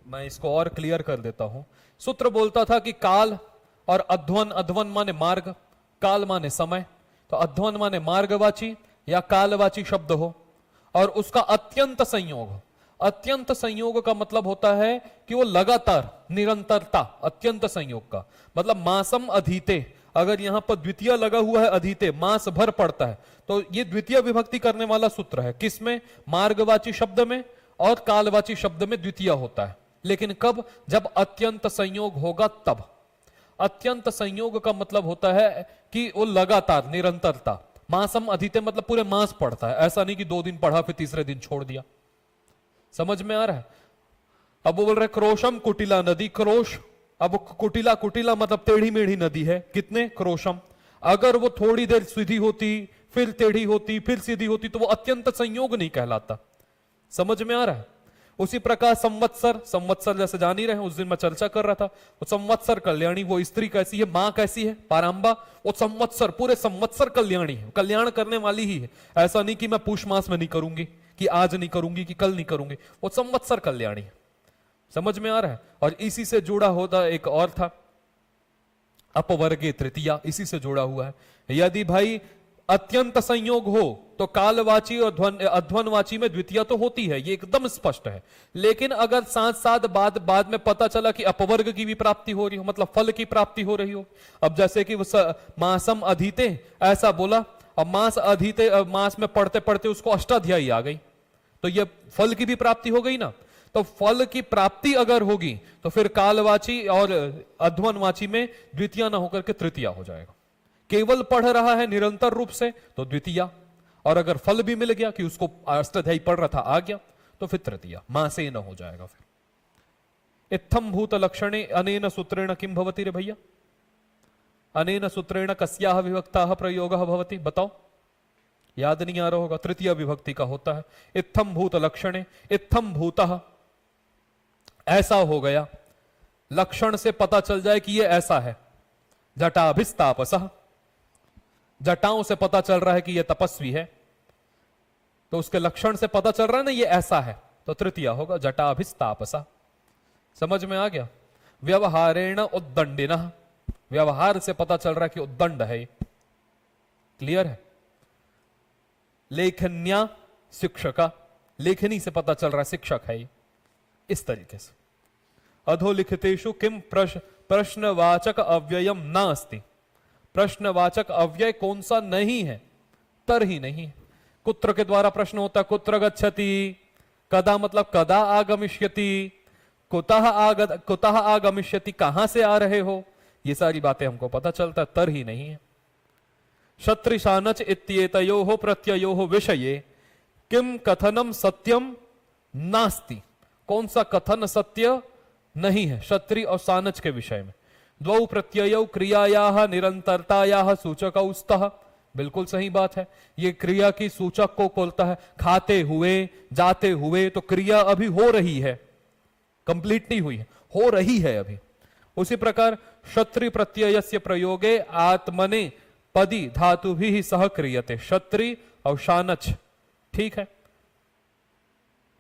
[SPEAKER 2] मैं इसको और क्लियर कर देता हूं। सूत्र बोलता था कि काल और अध्वन, अध्वन माने मार्ग, काल माने समय, तो अध्वन माने मार्गवाची या कालवाची शब्द हो और उसका अत्यंत संयोग हो। अत्यंत संयोग का मतलब होता है कि वो लगातार, निरंतरता, अत्यंत संयोग का मतलब मासम अधीते, अगर यहां पर द्वितीय लगा हुआ है अधीते, मास भर पड़ता है, तो ये द्वितीय विभक्ति करने वाला सूत्र है। किसमें? मार्गवाची शब्द में और कालवाची शब्द में द्वितीय होता है। लेकिन कब? जब अत्यंत संयोग होगा तब। अत्यंत संयोग का मतलब होता है कि वो लगातार, निरंतरता। मासम अधीते मतलब पूरे मास पढ़ता है, ऐसा नहीं कि 2 दिन पढ़ा फिर तीसरे दिन छोड़ दिया। समझ में आ रहा है? अब वो बोल रहे क्रोशम कुटिला नदी, क्रोश, अब कुटिला, कुटिला मतलब टेढ़ी मेढ़ी नदी है, कितने? क्रोशम। अगर वो थोड़ी देर सीधी होती, फिर टेढ़ी होती, फिर सीधी होती, तो वो अत्यंत संयोग नहीं कहलाता। समझ में आ रहा है? उसी प्रकार संवत्सर, संवत्सर जैसे जान ही रहे हैं, उस दिन मैं चर्चा कर रहा था, वो संवत्सर कल्याणी, वो स्त्री कैसी है, मां कैसी है, पारांबा, वो संवत्सर, पूरे संवत्सर कल्याणी है, कल्याण करने वाली ही है। ऐसा नहीं कि मैं पुष मास में नहीं करूंगी, कि आज नहीं करूंगी, कि कल नहीं करूंगी, वो संवत्सर कल्याणी है। समझ में आ रहा है? और इसी से जुड़ा होता एक और था, अपवर्गे तृतीया, इसी से जुड़ा हुआ है। यदि भाई अत्यंत संयोग हो तो कालवाची और अध्वनवाची में द्वितीय तो होती है, ये एकदम स्पष्ट है। लेकिन अगर साथ साथ बाद में पता चला कि अपवर्ग की भी प्राप्ति हो रही हो, मतलब फल की प्राप्ति हो रही हो, अब जैसे कि मासम अधीते ऐसा बोला, अब मास अधीते, मास में पढ़ते पढ़ते उसको अष्टाध्यायी आ गई, तो ये फल की भी प्राप्ति हो गई ना। तो फल की प्राप्ति अगर होगी तो फिर कालवाची और अध्वनवाची में द्वितीय ना होकर के तृतीय हो जाएगा। केवल पढ़ रहा है निरंतर रूप से तो द्वितीय, और अगर फल भी मिल गया कि उसको अष्टाध्यायी पढ़ रहा था आ गया, तो फिर तृतीय, मां से न हो जाएगा। फिर इत्थम भूत लक्षणे अनेन सूत्रेण किम भवति रे भैया? अनेन सूत्रेण कस्याह विभक्ताः प्रयोगः भवति? बताओ, याद नहीं आ रहा होगा, तृतीय विभक्ति का होता है। इत्थम भूत लक्षणे, इत्थम भूतः, ऐसा हो गया, लक्षण से पता चल जाए कि ये ऐसा है। जटाभिस्तापसः, जटाओं से पता चल रहा है कि ये तपस्वी है, तो उसके लक्षण से पता चल रहा है ना ये ऐसा है, तो तृतीय होगा जटाभिस्तापसः। समझ में आ गया? व्यवहारेण उद्दंडिनः, व्यवहार से पता चल रहा है कि उद्दंड है। क्लियर है? लेखन्या शिक्षका, लेखनी से पता चल रहा है शिक्षक है। इस तरीके से अधोलिखितेषु किम प्रश्नवाचक अव्ययम नास्ति, प्रश्नवाचक अव्यय कौन सा नहीं है? तर ही नहीं है। कुत्र के द्वारा प्रश्न होता है, कुत्र गच्छति, कदा मतलब कदा आगमिष्यति, कुतः आगमिष्यति, कहां से आ रहे हो, ये सारी बातें हमको पता चलता है, तर ही नहीं है। क्षत्रिशानच इत्येतयोः प्रत्ययोः विषये किम कथनम सत्यम नास्ति, कौन सा कथन सत्य नहीं है क्षत्रि और सानच के विषय में। द्वौ प्रत्ययौ क्रियायाः निरंतरतायाः सूचकौ स्तः, बिल्कुल सही बात है, ये क्रिया की सूचक को खोलता है। खाते हुए, जाते हुए, तो क्रिया अभी हो रही है, कंप्लीट नहीं हुई है, हो रही है अभी। उसी प्रकार क्षत्रि प्रत्ययस्य प्रयोगे आत्मने पदी धातु भी सह क्रियते, क्षत्रि और शानच, ठीक है,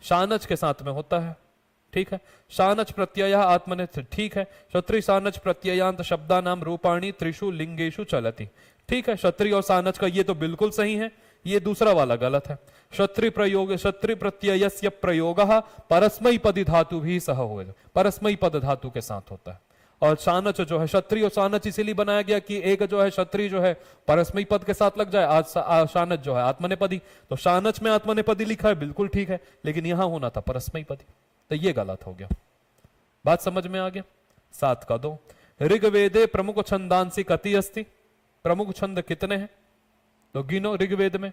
[SPEAKER 2] शानच के साथ में होता है, ठीक है। शानच प्रत्यय आत्मने, ठीक है। क्षत्रि सानच प्रत्ययांत शब्दानाम रूपाणी त्रिषु लिंगेषु चलति, ठीक है। क्षत्रि और सानच का ये तो बिल्कुल सही है, ये दूसरा वाला गलत है। क्षत्रि प्रयोग, क्षत्रि प्रत्ययस्य प्रयोगः परस्मैपदी धातु भी सह हो, परस्मैपद धातु के साथ होता है। और शानच जो है, क्षत्रि और सानच इसीलिए बनाया गया कि एक जो है क्षत्रि जो है परस्मैपद के साथ लग जाए, आज शानच जो है आत्मनेपदी, तो शानच में आत्मनेपदी लिखा है, बिल्कुल ठीक है, लेकिन यहां होना था परस्मैपदी, तो ये गलत हो गया। बात समझ में आ गया? 7 का 2। ऋग्वेदे प्रमुख छंदांसी कति अस्ति, प्रमुख छंद कितने हैं? तो गिनो ऋग्वेद में।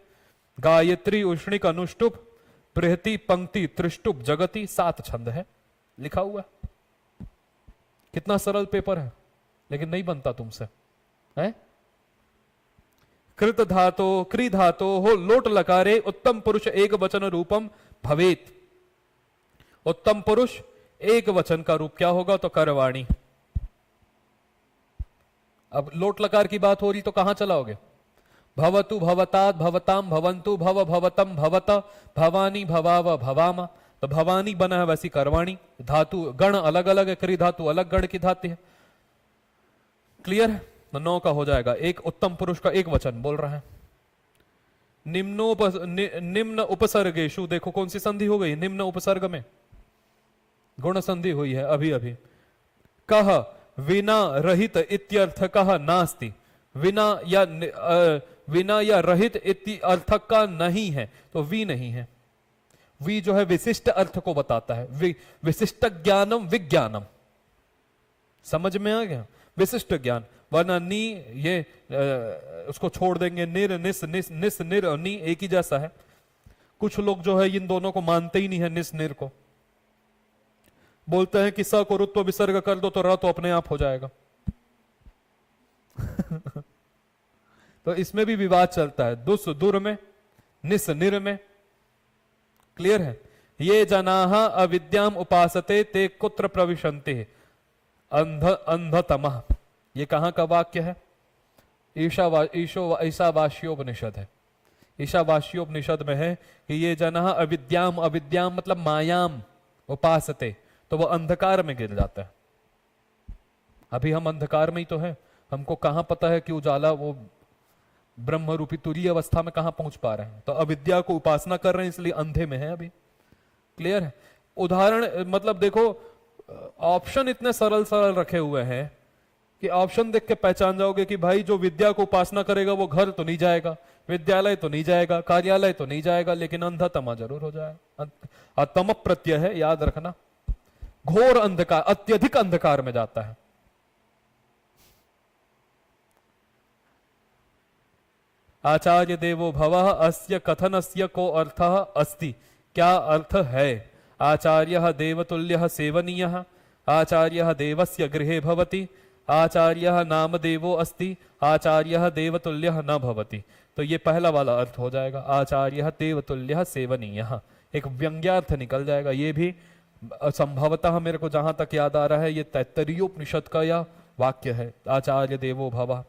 [SPEAKER 2] गायत्री, उष्णिक, अनुष्टुप, बृहति, पंक्ति, त्रिष्टुप, जगति, 7 छंद है, लिखा हुआ है। कितना सरल पेपर है, लेकिन नहीं बनता तुमसे, है? कृत धातो, क्री धातो हो लोट लकारे उत्तम पुरुष एक वचन रूपम भवेत। उत्तम पुरुष एक वचन का रूप क्या होगा? तो करवाणी। अब लोट लकार की बात हो रही तो कहां चलाओगे? भवतु भवतात् भवताम भवन्तु भव भवतम भवत भवानी भवाव भवाम। तो भवानी बना है वैसी कर्वाणी, धातु गण अलग अलग है, क्री धातु अलग गण की धातु है। क्लियर है? तो 9 का हो जाएगा। एक उत्तम पुरुष का एक वचन बोल रहा है। निम्न उपसर्गेशु, देखो कौन सी संधि हो गई, निम्न उपसर्ग में गुण संधि हुई है अभी अभी। कह विना रहित इत्यर्थ कह नास्ति, विना या रहित इति अर्थ का नहीं है, तो वी नहीं है। वी जो है विशिष्ट अर्थ को बताता है, विशिष्ट ज्ञानम विज्ञानम, समझ में आ गया? विशिष्ट ज्ञान, वरना नी ये उसको छोड़ देंगे, निर निस निस निस निर और नी एक ही जैसा है। कुछ लोग जो है इन दोनों को मानते ही नहीं है, निस निर को बोलते हैं कि स को रुत्व विसर्ग कर दो तो र तो अपने आप हो जाएगा। तो इसमें भी विवाद चलता है, दुस दुर में, निस निर में। क्लियर है? ये जनाः अविद्याम उपासते ते कुत्र प्रविशन्ते अंधतमः। ये कहां का वाक्य है? ईशावास्योपनिषद है। ईशावास्योपनिषद में है कि ये जनाः अविद्याम, अविद्याम मतलब मायाम, उपासते, तो वो अंधकार में गिर जाता है। अभी हम अंधकार में ही तो है, हमको कहां पता है कि उजाला वो ब्रह्म रूपी तुरीय अवस्था में कहां पहुंच पा रहे हैं। तो अविद्या को उपासना कर रहे हैं, इसलिए अंधे में है अभी। क्लियर है? उदाहरण मतलब देखो, ऑप्शन इतने सरल सरल रखे हुए हैं कि ऑप्शन देख के पहचान जाओगे कि भाई जो विद्या को उपासना करेगा वो घर तो नहीं जाएगा, विद्यालय तो नहीं जाएगा, कार्यालय तो नहीं जाएगा, लेकिन अंधतमा जरूर हो जाएगा। तम प्रत्यय है, याद रखना। घोर अंधकार, अत्यधिक अंधकार में जाता है। आचार्य देवो भवः अस्य कथनस्य को अर्थः अस्ति, क्या अर्थ है? आचार्यः देवतुल्यः सेवनीयः, आचार्यः देवस्य गृहे भवति, आचार्यः नाम देवो अस्ति, आचार्यः देवतुल्यः न भवति। तो ये पहला वाला अर्थ हो जाएगा, आचार्यः देवतुल्यः सेवनीयः। एक व्यंग्यार्थ निकल जाएगा। ये भी संभवतः मेरे को जहां तक याद आ रहा है ये तैत्तरीयोपनिषद का यह वाक्य है, आचार्य देवो भवः।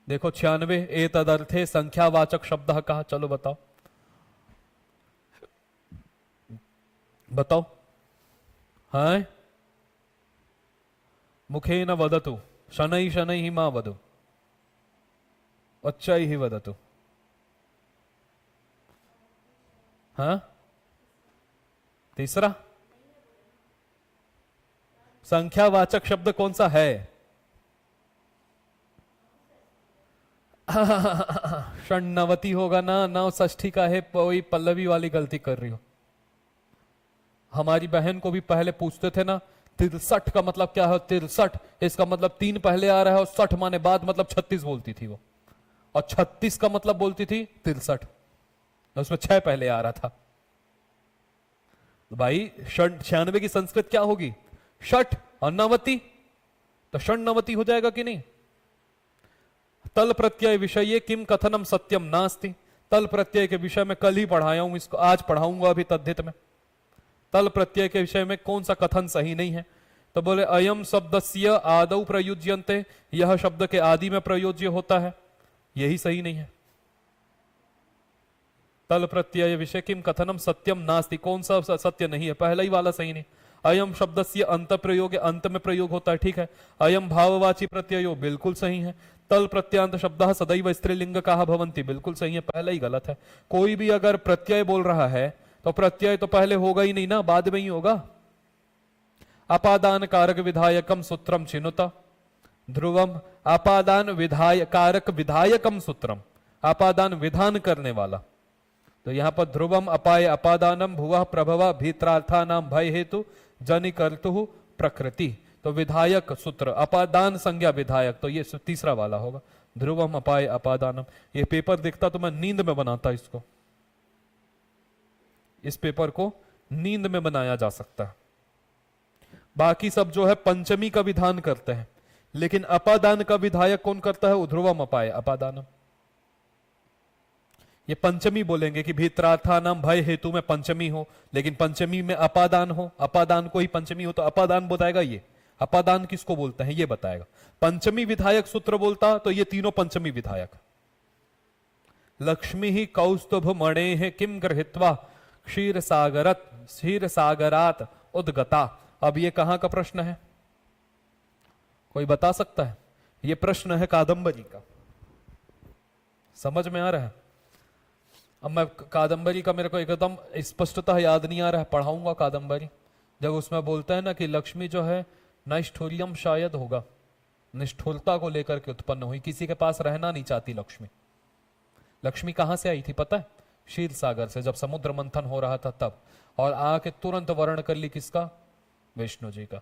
[SPEAKER 2] देखो 96 एतदर्थे संख्यावाचक शब्द कहा, चलो बताओ बताओ। हाँ, मुखेन वदतु शनै शनैः मा वदु उच्चैः वदतु। हाँ, तीसरा संख्यावाचक शब्द कौन सा है? षण्णवती होगा ना, 9 का है, वही पल्लवी वाली गलती कर रही हो। हमारी बहन को भी पहले पूछते थे ना 63 का मतलब क्या है, 63 इसका मतलब 3 पहले आ रहा है और 60 माने बाद मतलब 36 बोलती थी वो, और 36 का मतलब बोलती थी 63, उसमें 6 पहले आ रहा था। तो भाई 96 की संस्कृत क्या होगी? षट और नवती, तो षण्णवती हो जाएगा कि नहीं? तल प्रत्यय विषय किम कथनम सत्यम नास्ति। तल प्रत्यय के विषय में कल ही पढ़ाया हूं, इसको आज पढ़ाऊंगा अभी तद्धित में। तल प्रत्यय के विषय में कौन सा कथन सही नहीं है? तो बोले अयम शब्दस्य आदौ प्रयुज्यन्ते, यह शब्द के आदि में प्रयोज्य होता है, यही सही नहीं है। तल प्रत्यय विषय किम कथनम सत्यम नास्ति, कौन सा सत्य नहीं है? पहला ही वाला सही नहीं। अयम शब्दस्य अंत प्रयोग, अंत में प्रयोग होता है, ठीक है। अयम भाववाची प्रत्ययो, बिल्कुल सही है। तल प्रत्यांत शब्द सदैव स्त्रीलिंग कहा भवंती, बिल्कुल सही है, पहला ही गलत है। कोई भी अगर प्रत्यय बोल रहा है तो प्रत्यय तो पहले होगा ही नहीं ना, बाद में ही होगा। अपादान कारक विधायकम सूत्रम चिनुत ध्रुवम, अपादान विधाय कारक विधायकम सूत्रम, अपादान विधान करने वाला। तो यहां पर ध्रुवम अपाय अपादानम भुवः प्रभव भीत्रार्था नाम भय हेतु जनि कर्तु प्रकृति। तो विधायक सूत्र, अपादान संज्ञा विधायक, तो ये तीसरा वाला होगा, ध्रुवम अपाय अपादानम। ये पेपर दिखता तो मैं नींद में बनाता इसको, इस पेपर को नींद में बनाया जा सकता है। बाकी सब जो है पंचमी का विधान करते हैं, लेकिन अपादान का विधायक कौन करता है? ध्रुवम अपाय अपादानम। ये पंचमी बोलेंगे कि भीत्रार्था नाम भय हेतु में पंचमी हो, लेकिन पंचमी में अपादान हो, अपादान को ही पंचमी हो तो अपादान बताएगा ये, अपादान किसको बोलते हैं ये बताएगा। पंचमी विधायक सूत्र बोलता तो ये तीनों पंचमी विधायक। लक्ष्मी ही कौस्तुभ मणे है किम गृहीत्वा क्षीर सागरात उद्गता। अब ये कहां का प्रश्न है, कोई बता सकता है? ये प्रश्न है कादंबरी का। समझ में आ रहा है? अब मैं कादंबरी का मेरे को एकदम स्पष्टतः याद नहीं आ रहा है, पढ़ाऊंगा कादंबरी। जब उसमें बोलता है ना कि लक्ष्मी जो है नैष्ठुर्यम शायद होगा, निष्ठुरता को लेकर के उत्पन्न हुई, किसी के पास रहना नहीं चाहती लक्ष्मी। लक्ष्मी कहां से आई थी पता है? क्षीर सागर से, जब समुद्र मंथन हो रहा था तब, और आके तुरंत वर्ण कर ली किसका? विष्णु जी का।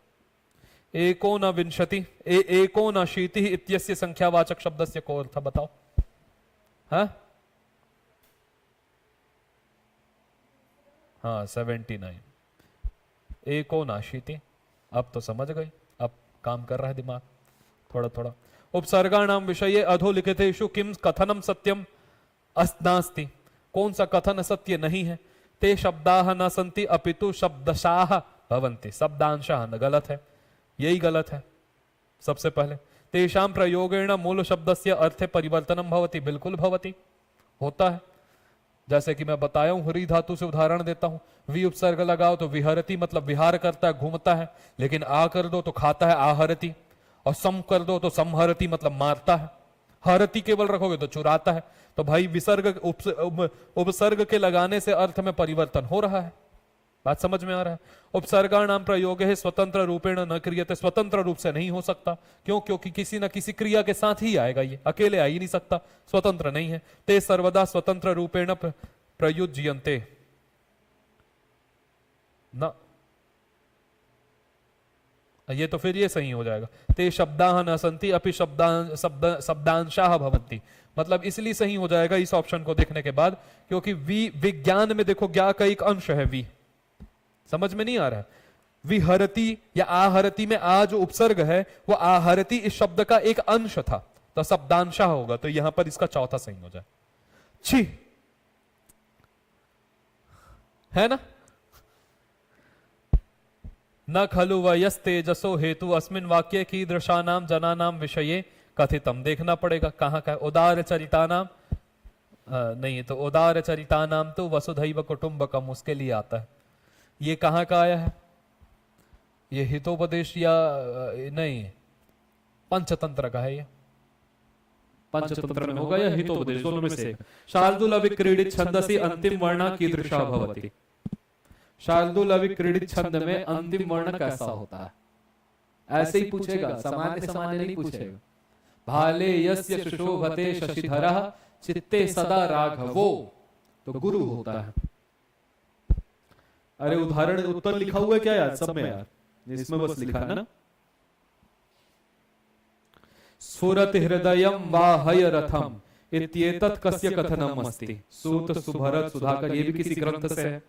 [SPEAKER 2] एकोनशीति इत्यस्य संख्यावाचक शब्दस्य को अर्थ बताओ। हाँ 79। एकोनशीति। अब तो समझ गई, अब काम कर रहा है दिमाग थोड़ा थोड़ा। उपसर्गाणाम विषये अधोलिखितेषु किम कथनम सत्यम अस्नास्ति। कौन सा कथन सत्य नहीं है? ते शब्दाः न सन्ति अपितु शब्दशाः भवन्ति। शब्दांशः न, गलत है, यही गलत है। सबसे पहले तेषां प्रयोगेण मूल शब्दस्य अर्थे परिवर्तनम भवति। बिल्कुल भवति, होता है। जैसे कि मैं बताया हूं, हरि धातु से उदाहरण देता हूं। वी उपसर्ग लगाओ तो विहरति मतलब विहार करता है, घूमता है। लेकिन आ कर दो तो खाता है, आहरति। और सम कर दो तो समहरति मतलब मारता है। हरति केवल रखोगे तो चुराता है। तो भाई विसर्ग उपसर्ग के लगाने से अर्थ में परिवर्तन हो रहा है। बात समझ में आ रहा है? उपसर्गाणाम प्रयोग है स्वतंत्र रूपेण न क्रियते। स्वतंत्र रूप से नहीं हो सकता। क्यों? क्योंकि किसी न किसी क्रिया के साथ ही आएगा, ये अकेले आ ही नहीं सकता, स्वतंत्र नहीं है। ते सर्वदा स्वतंत्र रूपेण प्रयुज्यन्ते न। ये तो फिर ये सही हो जाएगा। ते शब्दाः न सन्ति अपि शब्दांशाः भवन्ति। मतलब इसलिए सही हो जाएगा इस ऑप्शन को देखने के बाद, क्योंकि विज्ञान में देखो ज्ञा का एक अंश है वी। समझ में नहीं आ रहा है? विहरति या आहरति में आ जो उपसर्ग है वो आहरति इस शब्द का एक अंश था, तो शब्दांशः होगा। तो यहां पर इसका चौथा सही हो जाए। छी, है ना? न खलु वयस्तेजसो हेतु अस्मिन् वाक्ये कीदृशानां जनानां विषये कथितम। देखना पड़ेगा कहां का है। उदार चरितानाम नहीं, तो उदार चरितानाम तो वसुधैव कुटुंबकम, उसके लिए आता है। ये कहां का आया है? ये हितोपदेश या नहीं, पंचतंत्र का है। ये
[SPEAKER 3] पंचतंत्र में होगा या हितोपदेश, दोनों में से। शार्दूल अविक्रीडित छंदसि अंतिम वर्ण कीदृशा भवति। शार्दूल अविक्रीडित छंद में अंतिम वर्ण कैसा होता है? ऐसे ही पूछेगा, सामान्य सामान्य नहीं पूछेगा। भाले यस्य शुशोभते शशिधरः चित्ते सदा राघवो, तो गुरु होता है।
[SPEAKER 1] अरे उदाहरण उत्तर लिखा हुआ है क्या यार सब में? यार इसमें बस लिखा है ना।
[SPEAKER 3] स्फुरति हृदयं वा हय रथम इत्येतत् कस्य कथनम अस्ति। सूत सुभरत सुधाकर, ये भी किसी ग्रंथ से है।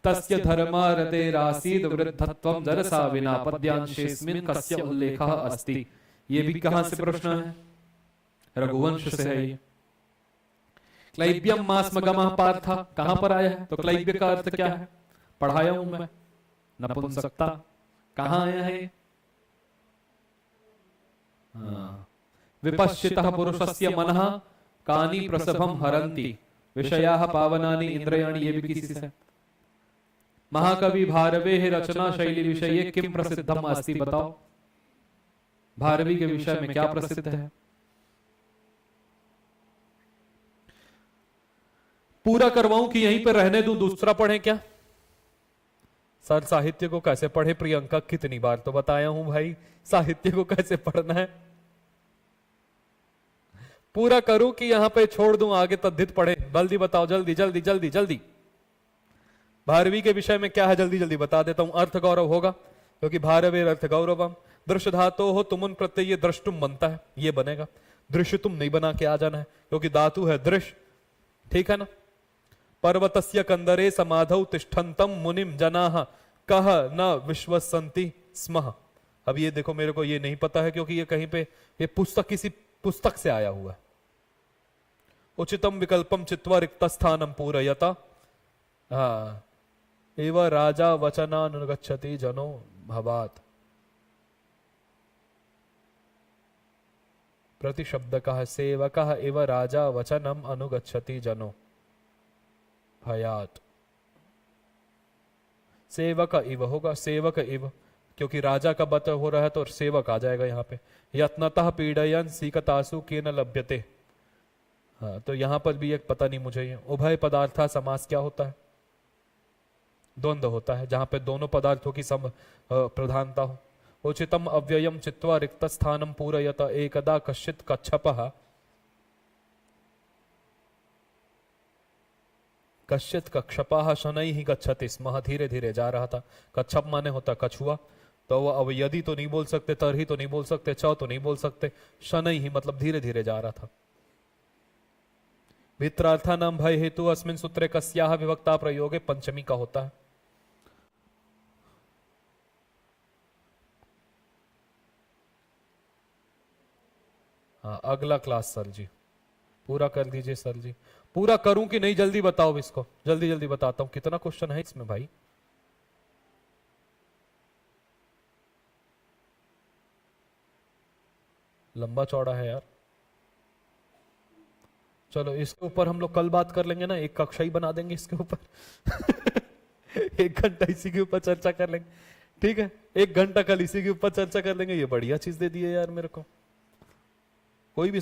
[SPEAKER 3] तस्य धर्मारतेरासीद वृद्धत्वं जरसा विना पद्यांशेस्मिन् कस्य उल्लेखः अस्ति। ये भी कहां से प्रश्न है? रघुवंश से है ये। क्लैब्यम मास्मगमः पार्था, कहां पर आया है? तो क्लैब्य का अर्थ क्या है? पढ़ाया हूं मैं, नपुंसकता। कहां आया है? विपश्चितः पुरुषस्य मनः कानि प्रसभं हरन्ति विषयाः पावनानि इंद्रियाणि, ये भी किसी से। महाकवि भारवेः रचना शैली विषये किम प्रसिद्धम अस्ति, बताओ। भारवी के विषय में क्या प्रसिद्ध है?
[SPEAKER 2] पूरा करवाऊं कि यहीं पे रहने दूं, दूसरा पढ़े क्या? सर साहित्य को कैसे पढ़े प्रियंका? कितनी बार तो बताया हूं भाई, साहित्य को कैसे पढ़ना है। पूरा करूं कि यहां पे छोड़ दूं, आगे तद्धित पढ़े? जल्दी बताओ, जल्दी जल्दी जल्दी जल्दी। भारवी के विषय में क्या है, जल्दी जल्दी बता देता हूं। अर्थ गौरव होगा, क्योंकि भारवेर अर्थ गौरवम। दृश्य धातु हो तुमुन प्रत्यय दृष्टुम बनता है, ये बनेगा। दृश्य तुम नहीं बना के आ जाना है, क्योंकि धातु है दृश्य, ठीक है ना। पर्वतस्य कंदरे समाधौ तिष्ठन्तम मुनिम जनाः कह न विश्वसन्ति स्मः। अब ये देखो, मेरे को ये नहीं पता है क्योंकि ये कहीं पे ये पुस्तक किसी पुस्तक से आया हुआ है। उचितम विकल्पम चित्वा रिक्त स्थानम पूरयता। हाँ, एवं राजा वचनानुगच्छति जनो भवात। प्रतिशब्द का सेवक इव राजा वचनम अनुगच्छति जनो भयात। सेवक इव होगा, सेवक इव, क्योंकि राजा का बत हो रहा है तो सेवक आ जाएगा यहाँ पे। यत्नतः पीड़यन सीकतासु केन लभ्यते। हाँ, तो यहां पर भी एक पता नहीं मुझे ये उभय पदार्था समास क्या होता है? द्वंद्व होता है, जहां पे दोनों पदार्थों की सम प्रधानता हो। उचितम अव्ययम चित्वा रिक्त स्थानम पूरयत एकदा कश्चित कच्छपः कश्चित कक्षपः शनैः गच्छति स्म। धीरे धीरे जा रहा था। कच्छप माने होता कछुआ, तो वह अब यदि तो नहीं बोल सकते, तरही तो नहीं बोल सकते, च तो नहीं बोल सकते, शनैः मतलब धीरे धीरे जा रहा था। मित्रार्थानां भय हेतु अस्मिन् सूत्रे कस्याः विभक्ता प्रयोगे पंचमी का होता है। हाँ, अगला क्लास सर जी पूरा कर दीजिए। सर जी पूरा करूं कि नहीं, जल्दी बताओ इसको, जल्दी जल्दी बताता हूं। कितना क्वेश्चन है इसमें भाई? लंबा चौड़ा है यार। चलो इसके ऊपर हम लोग कल बात कर लेंगे ना, एक कक्षा ही बना देंगे इसके ऊपर। 1 घंटा इसी के ऊपर चर्चा कर लेंगे, ठीक है? 1 घंटा कल इसी के ऊपर चर्चा कर लेंगे। ये बढ़िया चीज दे दी है यार मेरे को। कोई भी